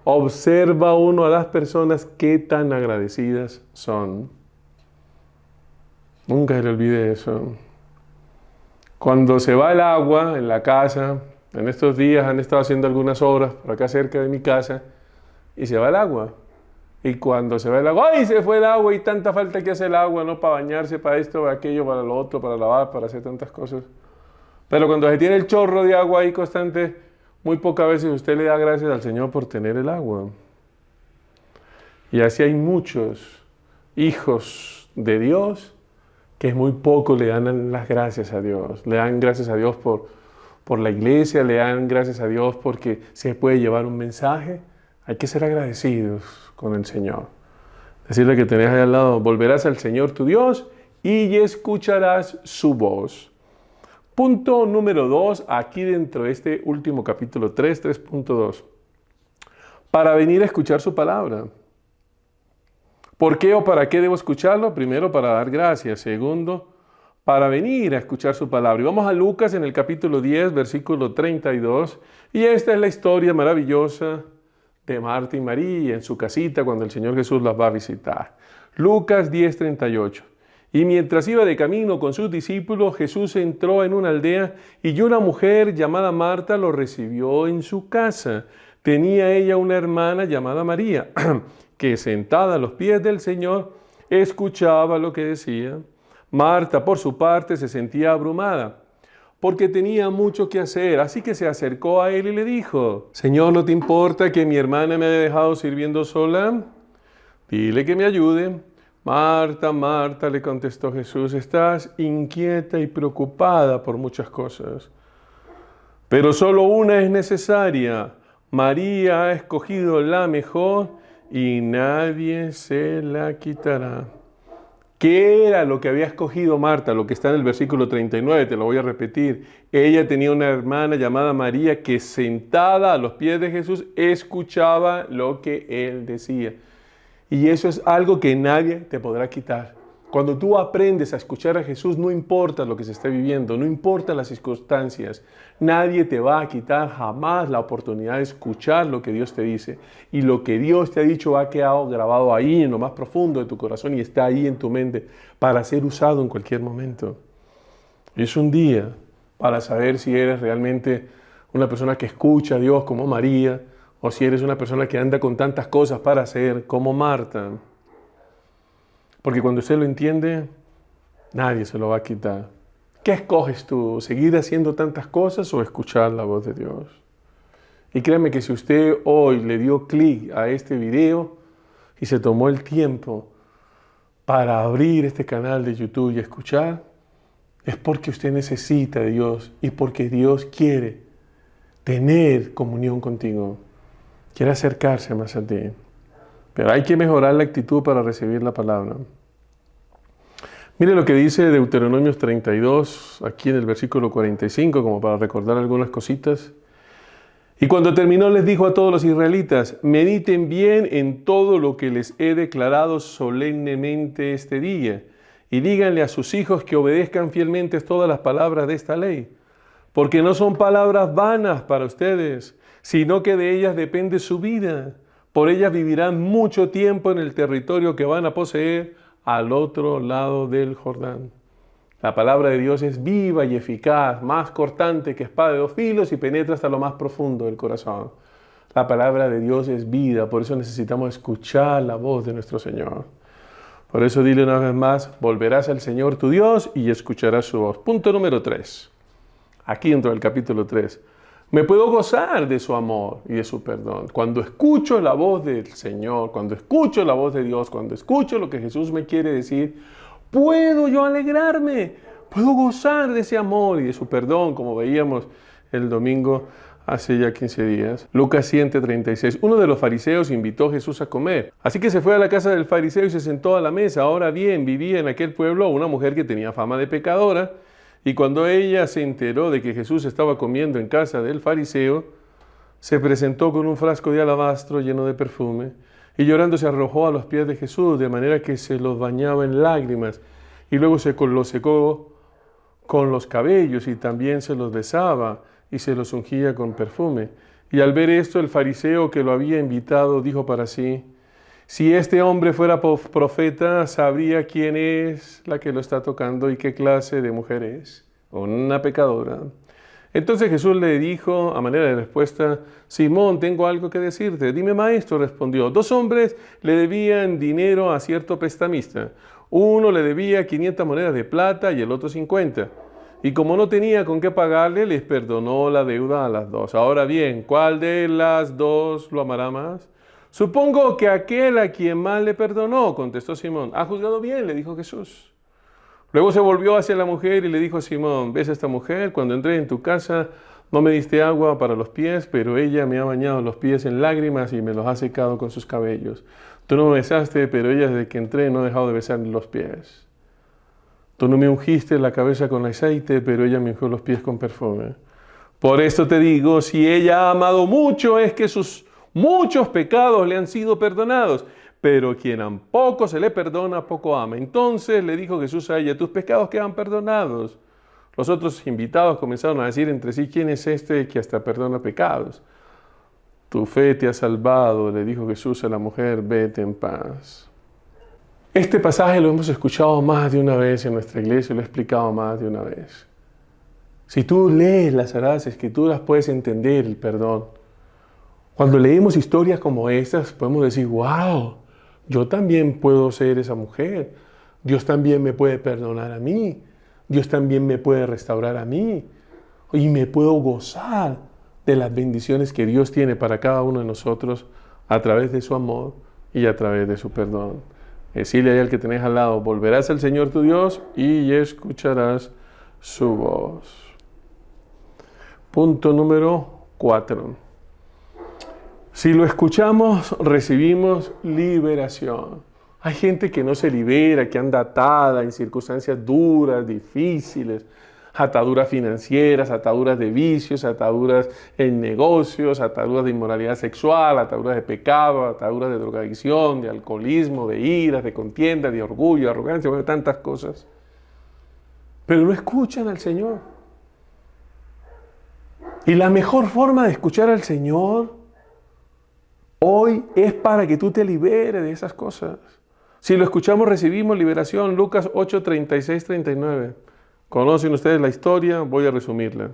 Observa uno a las personas qué tan agradecidas son. Nunca se le olvide eso. Cuando se va el agua en la casa, en estos días han estado haciendo algunas obras por acá cerca de mi casa, y se va el agua. Y cuando se va el agua, ¡ay! Se fue el agua y tanta falta que hace el agua, ¿no? Para bañarse, para esto, para aquello, para lo otro, para lavar, para hacer tantas cosas. Pero cuando se tiene el chorro de agua ahí constante, muy pocas veces usted le da gracias al Señor por tener el agua. Y así hay muchos hijos de Dios que muy poco le dan las gracias a Dios. Le dan gracias a Dios por la iglesia, le dan gracias a Dios porque se puede llevar un mensaje. Hay que ser agradecidos con el Señor. Decirle que tenés ahí al lado, volverás al Señor tu Dios y escucharás su voz. Punto número 2, aquí dentro de este último capítulo 3.2. Para venir a escuchar su palabra. ¿Por qué o para qué debo escucharlo? Primero, para dar gracias. Segundo, para venir a escuchar su palabra. Y vamos a Lucas en el capítulo 10, versículo 32. Y esta es la historia maravillosa de Marta y María en su casita cuando el Señor Jesús las va a visitar. Lucas 10:38. Y mientras iba de camino con sus discípulos, Jesús entró en una aldea y una mujer llamada Marta lo recibió en su casa. Tenía ella una hermana llamada María, que sentada a los pies del Señor, escuchaba lo que decía. Marta, por su parte, se sentía abrumada, porque tenía mucho que hacer, así que se acercó a él y le dijo, Señor, ¿no te importa que mi hermana me haya dejado sirviendo sola? Dile que me ayude. Marta, Marta, le contestó Jesús, estás inquieta y preocupada por muchas cosas, pero solo una es necesaria. María ha escogido la mejor y nadie se la quitará. ¿Qué era lo que había escogido Marta? Lo que está en el versículo 39, te lo voy a repetir. Ella tenía una hermana llamada María que sentada a los pies de Jesús escuchaba lo que él decía. Y eso es algo que nadie te podrá quitar. Cuando tú aprendes a escuchar a Jesús, no importa lo que se esté viviendo, no importa las circunstancias, nadie te va a quitar jamás la oportunidad de escuchar lo que Dios te dice. Y lo que Dios te ha dicho ha quedado grabado ahí en lo más profundo de tu corazón y está ahí en tu mente para ser usado en cualquier momento. Es un día para saber si eres realmente una persona que escucha a Dios como María, o si eres una persona que anda con tantas cosas para hacer como Marta. Porque cuando usted lo entiende, nadie se lo va a quitar. ¿Qué escoges tú? ¿Seguir haciendo tantas cosas o escuchar la voz de Dios? Y créame que si usted hoy le dio clic a este video y se tomó el tiempo para abrir este canal de YouTube y escuchar, es porque usted necesita de Dios y porque Dios quiere tener comunión contigo, quiere acercarse más a ti. Pero hay que mejorar la actitud para recibir la palabra. Mire lo que dice Deuteronomio 32, aquí en el versículo 45, como para recordar algunas cositas. Y cuando terminó les dijo a todos los israelitas: mediten bien en todo lo que les he declarado solemnemente este día, y díganle a sus hijos que obedezcan fielmente todas las palabras de esta ley, porque no son palabras vanas para ustedes, sino que de ellas depende su vida. Por ellas vivirán mucho tiempo en el territorio que van a poseer al otro lado del Jordán. La palabra de Dios es viva y eficaz, más cortante que espada de dos filos y penetra hasta lo más profundo del corazón. La palabra de Dios es vida, por eso necesitamos escuchar la voz de nuestro Señor. Por eso dile una vez más: volverás al Señor tu Dios y escucharás su voz. Punto número 3. Aquí dentro del capítulo 3. Me puedo gozar de su amor y de su perdón. Cuando escucho la voz del Señor, cuando escucho la voz de Dios, cuando escucho lo que Jesús me quiere decir, puedo yo alegrarme, puedo gozar de ese amor y de su perdón, como veíamos el domingo hace ya 15 días. Lucas 7:36. Uno de los fariseos invitó a Jesús a comer. Así que se fue a la casa del fariseo y se sentó a la mesa. Ahora bien, vivía en aquel pueblo una mujer que tenía fama de pecadora, y cuando ella se enteró de que Jesús estaba comiendo en casa del fariseo, se presentó con un frasco de alabastro lleno de perfume, y llorando se arrojó a los pies de Jesús, de manera que se los bañaba en lágrimas, y luego los secó con los cabellos, y también se los besaba, y se los ungía con perfume. Y al ver esto, el fariseo que lo había invitado dijo para sí: si este hombre fuera profeta, sabría quién es la que lo está tocando y qué clase de mujer es, una pecadora. Entonces Jesús le dijo, a manera de respuesta: Simón, tengo algo que decirte. Dime, maestro, respondió. 2 hombres le debían dinero a cierto prestamista. Uno le debía 500 monedas de plata y el otro 50. Y como no tenía con qué pagarle, les perdonó la deuda a las 2. Ahora bien, ¿cuál de las 2 lo amará más? Supongo que aquel a quien más le perdonó, contestó Simón. Ha juzgado bien, le dijo Jesús. Luego se volvió hacia la mujer y le dijo a Simón: ¿ves a esta mujer? Cuando entré en tu casa no me diste agua para los pies, pero ella me ha bañado los pies en lágrimas y me los ha secado con sus cabellos. Tú no me besaste, pero ella desde que entré no ha dejado de besarme los pies. Tú no me ungiste la cabeza con aceite, pero ella me ungió los pies con perfume. Por esto te digo, si ella ha amado mucho, es que sus muchos pecados le han sido perdonados, pero quien a poco se le perdona, poco ama. Entonces le dijo Jesús a ella: tus pecados quedan perdonados. Los otros invitados comenzaron a decir entre sí: ¿quién es este que hasta perdona pecados? Tu fe te ha salvado, le dijo Jesús a la mujer, vete en paz. Este pasaje lo hemos escuchado más de una vez en nuestra iglesia, lo he explicado más de una vez. Si tú lees las Sagradas Escrituras, puedes entender el perdón. Cuando leemos historias como estas, podemos decir: wow, yo también puedo ser esa mujer. Dios también me puede perdonar a mí. Dios también me puede restaurar a mí. Y me puedo gozar de las bendiciones que Dios tiene para cada uno de nosotros a través de su amor y a través de su perdón. Decirle ahí al que tenés al lado: volverás al Señor tu Dios y escucharás su voz. Punto número 4. Si lo escuchamos, recibimos liberación. Hay gente que no se libera, que anda atada en circunstancias duras, difíciles, ataduras financieras, ataduras de vicios, ataduras en negocios, ataduras de inmoralidad sexual, ataduras de pecado, ataduras de drogadicción, de alcoholismo, de iras, de contienda, de orgullo, de arrogancia, de tantas cosas. Pero no escuchan al Señor. Y la mejor forma de escuchar al Señor hoy es para que tú te liberes de esas cosas. Si lo escuchamos, recibimos liberación. Lucas 8, 36, 39. Conocen ustedes la historia, voy a resumirla.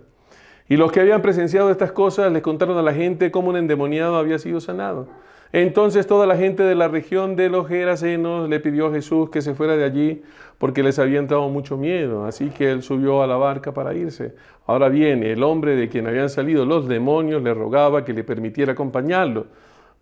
Y los que habían presenciado estas cosas les contaron a la gente cómo un endemoniado había sido sanado. Entonces toda la gente de la región de los Gerasenos le pidió a Jesús que se fuera de allí porque les había entrado mucho miedo. Así que él subió a la barca para irse. Ahora bien, el hombre de quien habían salido los demonios le rogaba que le permitiera acompañarlo.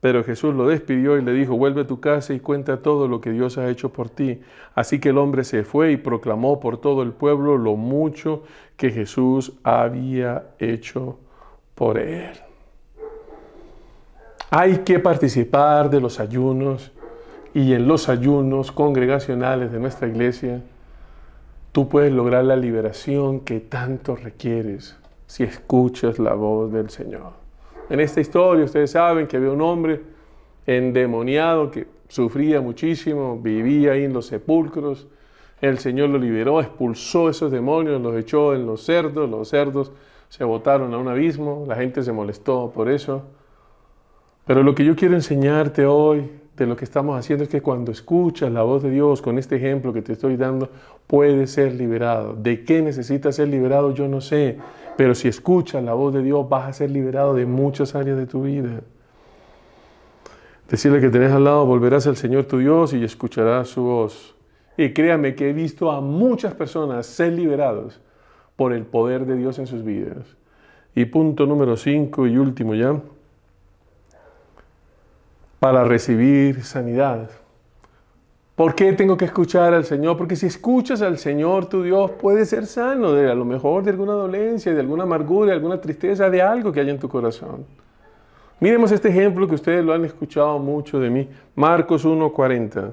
Pero Jesús lo despidió y le dijo: vuelve a tu casa y cuenta todo lo que Dios ha hecho por ti. Así que el hombre se fue y proclamó por todo el pueblo lo mucho que Jesús había hecho por Él. Hay que participar de los ayunos, y en los ayunos congregacionales de nuestra iglesia tú puedes lograr la liberación que tanto requieres si escuchas la voz del Señor. En esta historia ustedes saben que había un hombre endemoniado que sufría muchísimo, vivía ahí en los sepulcros. El Señor lo liberó, expulsó esos demonios, los echó en los cerdos se botaron a un abismo, la gente se molestó por eso. Pero lo que yo quiero enseñarte hoy de lo que estamos haciendo es que cuando escuchas la voz de Dios con este ejemplo que te estoy dando, puedes ser liberado. ¿De qué necesitas ser liberado? Yo no sé, pero si escuchas la voz de Dios vas a ser liberado de muchas áreas de tu vida. Decirle que tenés al lado, volverás al Señor tu Dios y escucharás su voz. Y créame que he visto a muchas personas ser liberados por el poder de Dios en sus vidas. Y punto número 5 y último ya, para recibir sanidad. ¿Por qué tengo que escuchar al Señor? Porque si escuchas al Señor tu Dios, puedes ser sano de a lo mejor de alguna dolencia, de alguna amargura, de alguna tristeza, de algo que haya en tu corazón. Miremos este ejemplo que ustedes lo han escuchado mucho de mí. Marcos 1:40.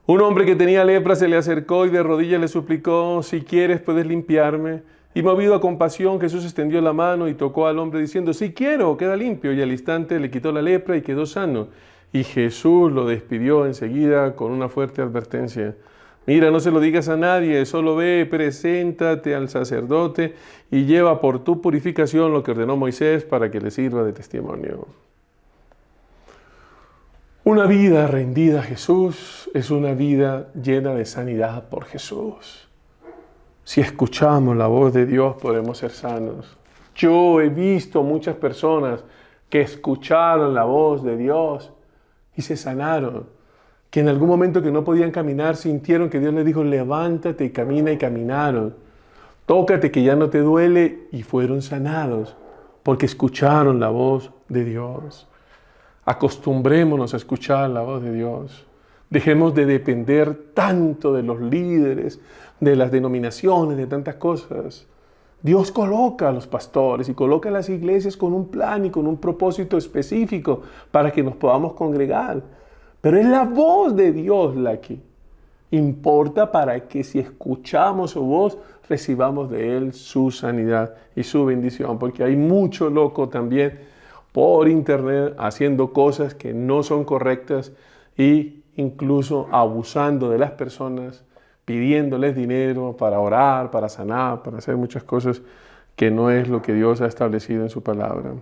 Un hombre que tenía lepra se le acercó y de rodillas le suplicó: si quieres puedes limpiarme. Y movido a compasión, Jesús extendió la mano y tocó al hombre diciendo: sí quiero, queda limpio. Y al instante le quitó la lepra y quedó sano. Y Jesús lo despidió enseguida con una fuerte advertencia: mira, no se lo digas a nadie, solo ve, preséntate al sacerdote y lleva por tu purificación lo que ordenó Moisés para que le sirva de testimonio. Una vida rendida a Jesús es una vida llena de sanidad por Jesús. Si escuchamos la voz de Dios podemos ser sanos. Yo he visto muchas personas que escucharon la voz de Dios y se sanaron. Que en algún momento que no podían caminar sintieron que Dios les dijo: levántate y camina, y caminaron. Tócate que ya no te duele, y fueron sanados porque escucharon la voz de Dios. Acostumbrémonos a escuchar la voz de Dios. Dejemos de depender tanto de los líderes, de las denominaciones, de tantas cosas. Dios coloca a los pastores y coloca a las iglesias con un plan y con un propósito específico para que nos podamos congregar. Pero es la voz de Dios la que importa para que si escuchamos su voz, recibamos de Él su sanidad y su bendición. Porque hay mucho loco también por internet haciendo cosas que no son correctas e incluso abusando de las personas, pidiéndoles dinero para orar, para sanar, para hacer muchas cosas que no es lo que Dios ha establecido en su palabra.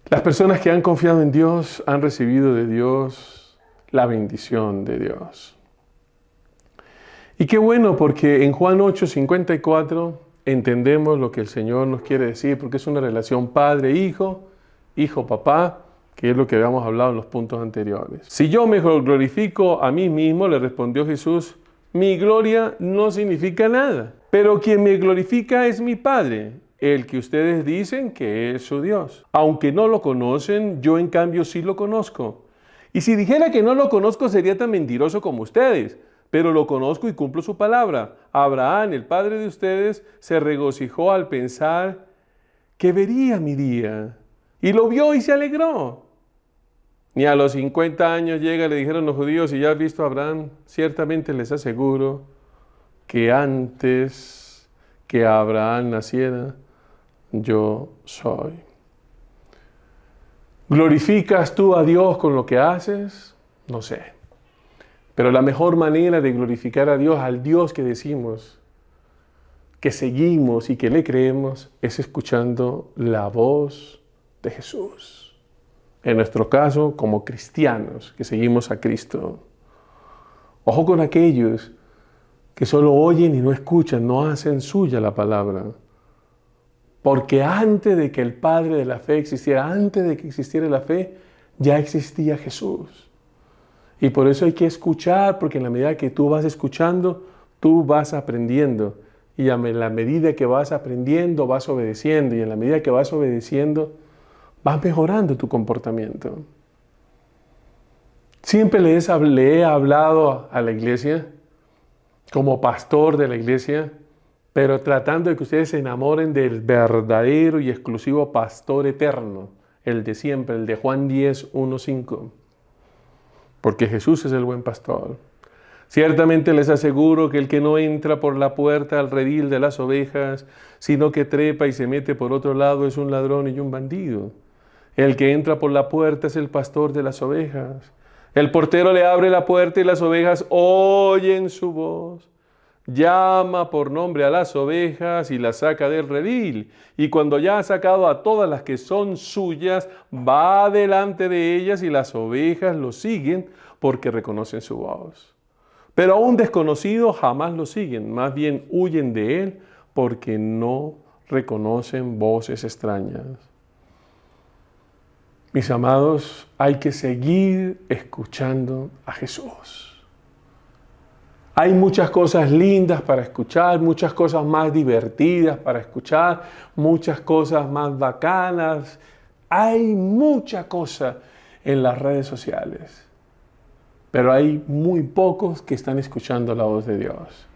Las personas que han confiado en Dios han recibido de Dios la bendición de Dios. Y qué bueno, porque en Juan 8:54 entendemos lo que el Señor nos quiere decir, porque es una relación padre-hijo, hijo-papá, que es lo que habíamos hablado en los puntos anteriores. Si yo me glorifico a mí mismo, le respondió Jesús, mi gloria no significa nada, pero quien me glorifica es mi Padre, el que ustedes dicen que es su Dios. Aunque no lo conocen, yo en cambio sí lo conozco. Y si dijera que no lo conozco, sería tan mentiroso como ustedes, pero lo conozco y cumplo su palabra. Abraham, el padre de ustedes, se regocijó al pensar que vería mi día, y lo vio y se alegró. Ni a los 50 años llega, le dijeron los judíos: si ya has visto a Abraham, ciertamente les aseguro que antes que Abraham naciera, yo soy. ¿Glorificas tú a Dios con lo que haces? No sé. Pero la mejor manera de glorificar a Dios, al Dios que decimos, que seguimos y que le creemos, es escuchando la voz de Jesús. En nuestro caso, como cristianos que seguimos a Cristo. Ojo con aquellos que solo oyen y no escuchan, no hacen suya la palabra. Porque antes de que el Padre de la fe existiera, antes de que existiera la fe, ya existía Jesús. Y por eso hay que escuchar, porque en la medida que tú vas escuchando, tú vas aprendiendo. Y en la medida que vas aprendiendo, vas obedeciendo. Y en la medida que vas obedeciendo, vas mejorando tu comportamiento. Siempre le he hablado a la iglesia, como pastor de la iglesia, pero tratando de que ustedes se enamoren del verdadero y exclusivo pastor eterno, el de siempre, el de Juan 10, 1, 5. Porque Jesús es el buen pastor. Ciertamente les aseguro que el que no entra por la puerta al redil de las ovejas, sino que trepa y se mete por otro lado, es un ladrón y un bandido. El que entra por la puerta es el pastor de las ovejas. El portero le abre la puerta y las ovejas oyen su voz. Llama por nombre a las ovejas y las saca del redil. Y cuando ya ha sacado a todas las que son suyas, va delante de ellas y las ovejas lo siguen porque reconocen su voz. Pero a un desconocido jamás lo siguen, más bien huyen de él porque no reconocen voces extrañas. Mis amados, hay que seguir escuchando a Jesús. Hay muchas cosas lindas para escuchar, muchas cosas más divertidas para escuchar, muchas cosas más bacanas. Hay mucha cosa en las redes sociales. Pero hay muy pocos que están escuchando la voz de Dios.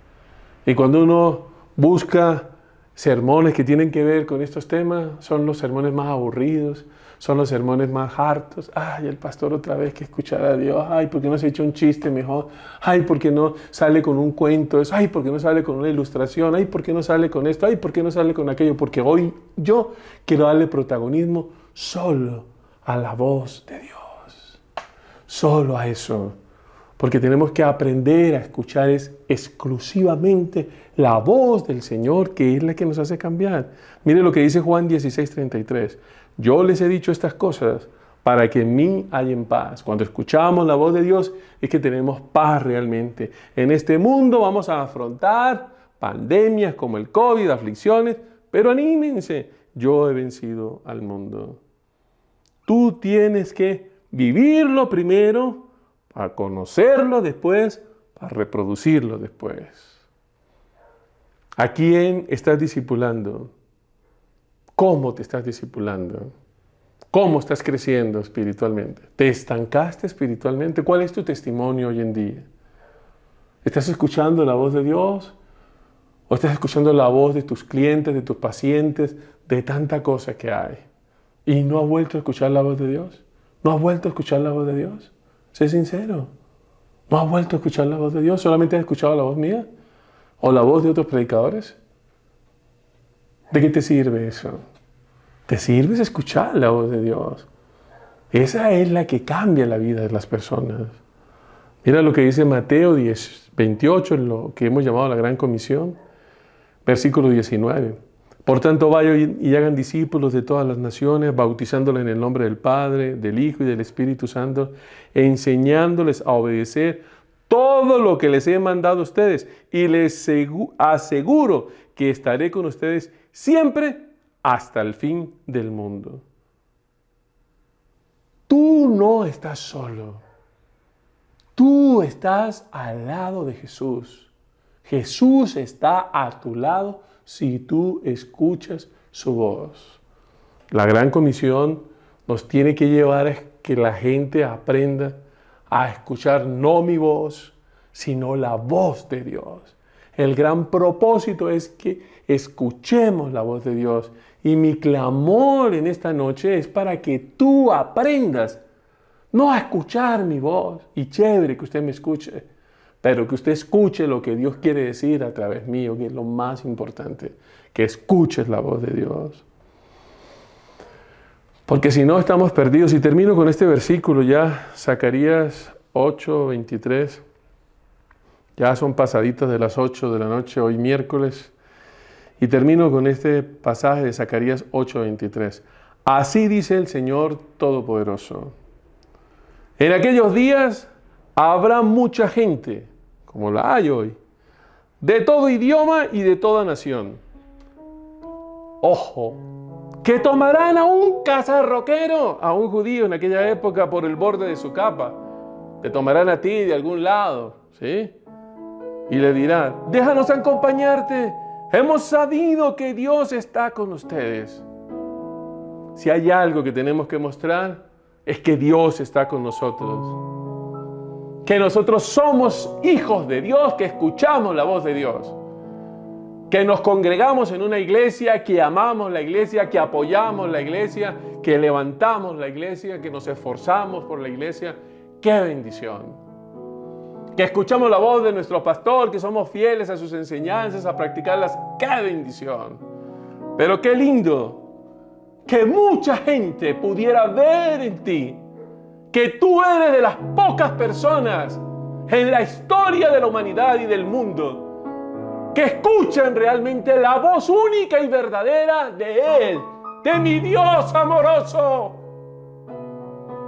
Y cuando uno busca sermones que tienen que ver con estos temas, son los sermones más aburridos, son los sermones más hartos. Ay, el pastor otra vez que escuchará a Dios. Ay, ¿por qué no se echa un chiste mejor? Ay, ¿por qué no sale con un cuento? Ay, ¿por qué no sale con una ilustración? Ay, ¿por qué no sale con esto? Ay, ¿por qué no sale con aquello? Porque hoy yo quiero darle protagonismo solo a la voz de Dios. Solo a eso. Porque tenemos que aprender a escuchar exclusivamente la voz del Señor, que es la que nos hace cambiar. Mire lo que dice Juan 16:33. Yo les he dicho estas cosas para que en mí hayan paz. Cuando escuchamos la voz de Dios es que tenemos paz realmente. En este mundo vamos a afrontar pandemias como el COVID, aflicciones, pero anímense, yo he vencido al mundo. Tú tienes que vivirlo primero, para conocerlo después, para reproducirlo después. ¿A quién estás discipulando? ¿Cómo te estás discipulando? ¿Cómo estás creciendo espiritualmente? ¿Te estancaste espiritualmente? ¿Cuál es tu testimonio hoy en día? ¿Estás escuchando la voz de Dios? ¿O estás escuchando la voz de tus clientes, de tus pacientes, de tanta cosa que hay? ¿Y no has vuelto a escuchar la voz de Dios? ¿No has vuelto a escuchar la voz de Dios? Sé sincero. ¿No has vuelto a escuchar la voz de Dios? ¿Solamente has escuchado la voz mía? ¿O la voz de otros predicadores? ¿De qué te sirve eso? Te sirve escuchar la voz de Dios. Esa es la que cambia la vida de las personas. Mira lo que dice Mateo 10:28, en lo que hemos llamado la Gran Comisión, versículo 19. Por tanto, vayan y hagan discípulos de todas las naciones, bautizándoles en el nombre del Padre, del Hijo y del Espíritu Santo, e enseñándoles a obedecer todo lo que les he mandado a ustedes. Y les aseguro que estaré con ustedes siempre hasta el fin del mundo. Tú no estás solo. Tú estás al lado de Jesús. Jesús está a tu lado si tú escuchas su voz. La Gran Comisión nos tiene que llevar a que la gente aprenda a escuchar no mi voz, sino la voz de Dios. El gran propósito es que escuchemos la voz de Dios. Y mi clamor en esta noche es para que tú aprendas no a escuchar mi voz. Y chévere que usted me escuche, pero que usted escuche lo que Dios quiere decir a través mío, que es lo más importante, que escuches la voz de Dios. Porque si no, estamos perdidos. Y termino con este versículo ya, Zacarías 8:23. Ya son pasaditas de las 8 de la noche, hoy miércoles. Y termino con este pasaje de Zacarías 8:23. Así dice el Señor Todopoderoso. En aquellos días habrá mucha gente, como la hay hoy, de todo idioma y de toda nación. Ojo, que tomarán a un cazarroquero, a un judío en aquella época por el borde de su capa. Te tomarán a ti de algún lado, ¿sí? Y le dirán, déjanos acompañarte. Hemos sabido que Dios está con ustedes. Si hay algo que tenemos que mostrar, es que Dios está con nosotros. Que nosotros somos hijos de Dios, que escuchamos la voz de Dios. que nos congregamos en una iglesia, que amamos la iglesia, que apoyamos la iglesia, que levantamos la iglesia, que nos esforzamos por la iglesia. ¡Qué bendición! Que escuchamos la voz de nuestro pastor, que somos fieles a sus enseñanzas, a practicarlas. ¡Qué bendición! Pero qué lindo que mucha gente pudiera ver en ti que tú eres de las pocas personas en la historia de la humanidad y del mundo que escuchan realmente la voz única y verdadera de Él, de mi Dios amoroso,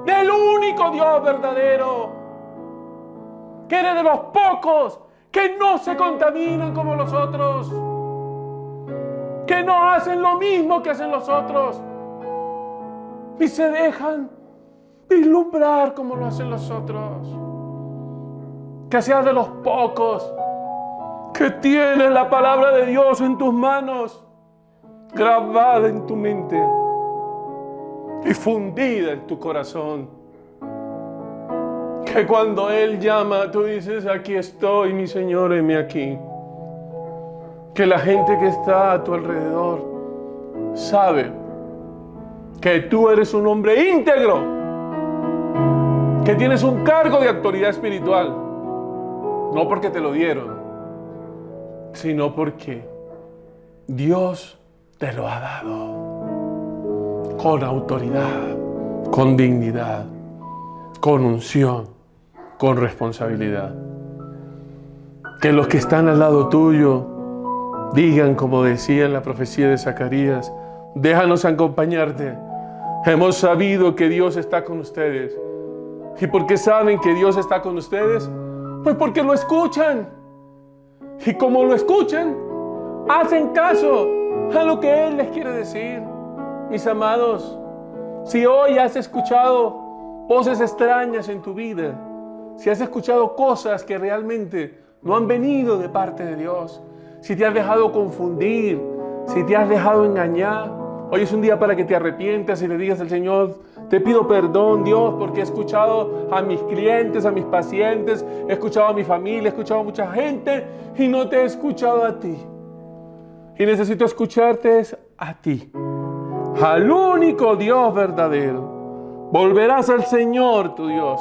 del único Dios verdadero, que eres de los pocos que no se contaminan como los otros, que no hacen lo mismo que hacen los otros y se dejan vislumbrar como lo hacen los otros. Que seas de los pocos que tienes la palabra de Dios en tus manos, grabada en tu mente y fundida en tu corazón. Que cuando Él llama, tú dices, aquí estoy, mi Señor, heme aquí. Que la gente que está a tu alrededor sabe que tú eres un hombre íntegro, que tienes un cargo de autoridad espiritual, no porque te lo dieron, sino porque Dios te lo ha dado con autoridad, con dignidad, con unción, con responsabilidad. Que los que están al lado tuyo digan, como decía en la profecía de Zacarías, déjanos acompañarte. Hemos sabido que Dios está con ustedes. ¿Y por qué saben que Dios está con ustedes? Pues porque lo escuchan. Y como lo escuchan, hacen caso a lo que Él les quiere decir. Mis amados, si hoy has escuchado voces extrañas en tu vida, si has escuchado cosas que realmente no han venido de parte de Dios, si te has dejado confundir, si te has dejado engañar, hoy es un día para que te arrepientas y le digas al Señor, te pido perdón, Dios, porque he escuchado a mis clientes, a mis pacientes, he escuchado a mi familia, he escuchado a mucha gente y no te he escuchado a ti. Y necesito escucharte a ti, al único Dios verdadero. Volverás al Señor tu Dios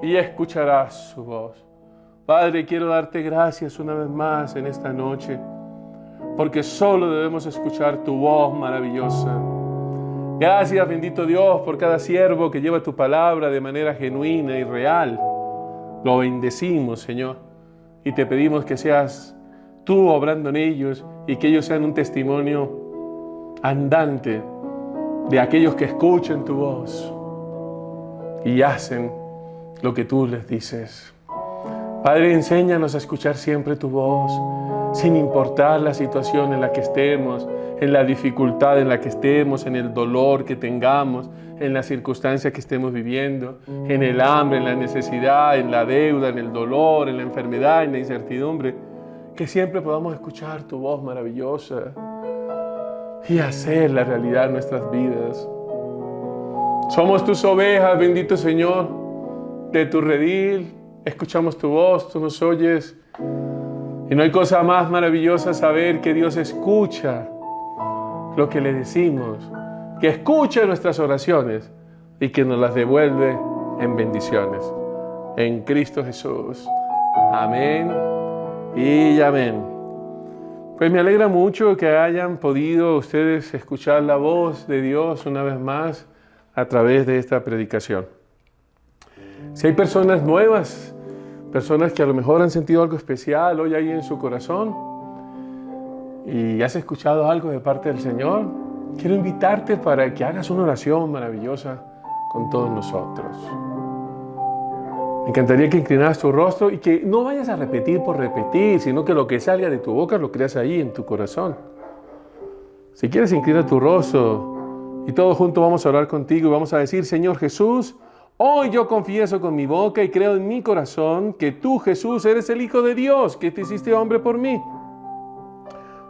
y escucharás su voz. Padre, quiero darte gracias una vez más en esta noche, porque solo debemos escuchar tu voz maravillosa. Gracias, bendito Dios, por cada siervo que lleva tu palabra de manera genuina y real. Lo bendecimos, Señor, y te pedimos que seas tú obrando en ellos y que ellos sean un testimonio andante de aquellos que escuchan tu voz y hacen lo que tú les dices. Padre, enséñanos a escuchar siempre tu voz, sin importar la situación en la que estemos, en la dificultad en la que estemos, en el dolor que tengamos, en la circunstancia que estemos viviendo, en el hambre, en la necesidad, en la deuda, en el dolor, en la enfermedad, en la incertidumbre, que siempre podamos escuchar tu voz maravillosa y hacer la realidad en nuestras vidas. Somos tus ovejas, bendito Señor, de tu redil, escuchamos tu voz, tú nos oyes, y no hay cosa más maravillosa saber que Dios escucha lo que le decimos, que escucha nuestras oraciones y que nos las devuelve en bendiciones. En Cristo Jesús. Amén y amén. Pues me alegra mucho que hayan podido ustedes escuchar la voz de Dios una vez más a través de esta predicación. Si hay personas nuevas, personas que a lo mejor han sentido algo especial hoy ahí en su corazón, y has escuchado algo de parte del Señor, quiero invitarte para que hagas una oración maravillosa con todos nosotros. Me encantaría que inclinaras tu rostro y que no vayas a repetir por repetir, sino que lo que salga de tu boca lo creas ahí en tu corazón. Si quieres, inclina tu rostro y todos juntos vamos a orar contigo y vamos a decir: Señor Jesús, hoy yo confieso con mi boca y creo en mi corazón que tú, Jesús, eres el Hijo de Dios, que te hiciste hombre por mí.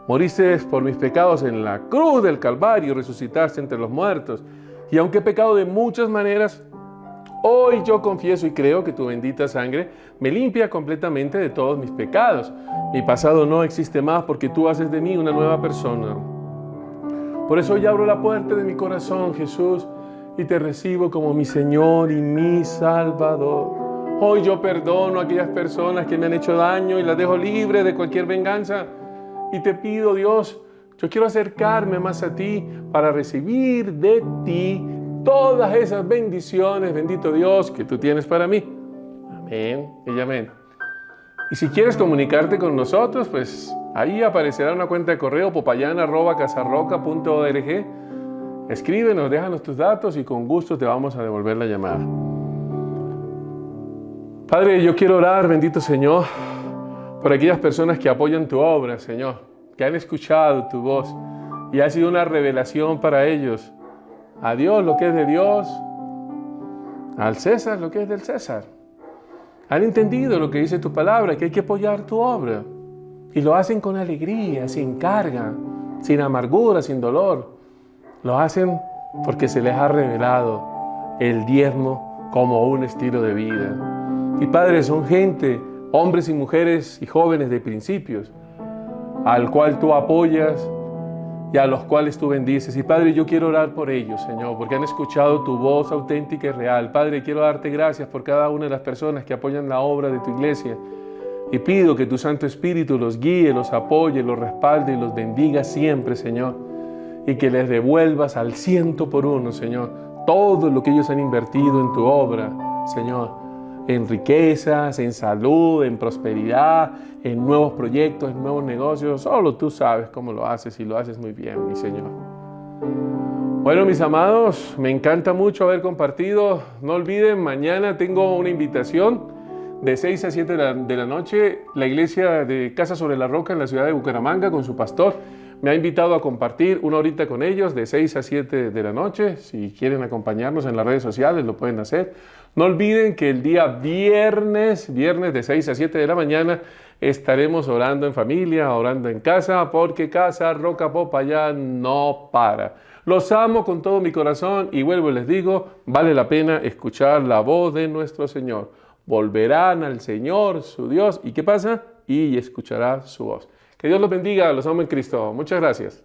Moriste por mis pecados en la cruz del Calvario, resucitaste entre los muertos. Y aunque he pecado de muchas maneras, Hoy yo confieso y creo que tu bendita sangre me limpia completamente de todos mis pecados. Mi pasado no existe más porque tú haces de mí una nueva persona. Por eso hoy abro la puerta de mi corazón, Jesús, y te recibo como mi Señor y mi Salvador. Hoy yo perdono a aquellas personas que me han hecho daño y las dejo libres de cualquier venganza. Y te pido, Dios, yo quiero acercarme más a ti para recibir de ti todas esas bendiciones, bendito Dios, que tú tienes para mí. Amén y amén. Y si quieres comunicarte con nosotros, pues ahí aparecerá una cuenta de correo popayana@casarroca.org. Escríbenos, déjanos tus datos y con gusto te vamos a devolver la llamada. Padre, yo quiero orar, bendito Señor, por aquellas personas que apoyan tu obra, Señor, que han escuchado tu voz y ha sido una revelación para ellos. A Dios lo que es de Dios, al César lo que es del César. Han entendido lo que dice tu palabra, que hay que apoyar tu obra. Y lo hacen con alegría, sin carga, sin amargura, sin dolor. Lo hacen porque se les ha revelado el diezmo como un estilo de vida. Y Padre, son gente, hombres y mujeres y jóvenes de principios, al cual tú apoyas y a los cuales tú bendices. Y Padre, yo quiero orar por ellos, Señor, porque han escuchado tu voz auténtica y real. Padre, quiero darte gracias por cada una de las personas que apoyan la obra de tu iglesia. Y pido que tu Santo Espíritu los guíe, los apoye, los respalde y los bendiga siempre, Señor. Y que les devuelvas al 100 por uno, Señor, todo lo que ellos han invertido en tu obra, Señor. En riquezas, en salud, en prosperidad, en nuevos proyectos, en nuevos negocios. Solo tú sabes cómo lo haces y lo haces muy bien, mi Señor. Bueno, mis amados, me encanta mucho haber compartido. No olviden, mañana tengo una invitación de 6 a 7 de la noche. La iglesia de Casa sobre la Roca en la ciudad de Bucaramanga con su pastor me ha invitado a compartir una horita con ellos de 6 a 7 de la noche. Si quieren acompañarnos en las redes sociales, lo pueden hacer. No olviden que el día viernes de 6 a 7 de la mañana, estaremos orando en familia, orando en casa, porque Casa Roca Popayán no para. Los amo con todo mi corazón y vuelvo y les digo, vale la pena escuchar la voz de nuestro Señor. Volverán al Señor, su Dios, ¿y qué pasa? Y escuchará su voz. Que Dios los bendiga, los amo en Cristo. Muchas gracias.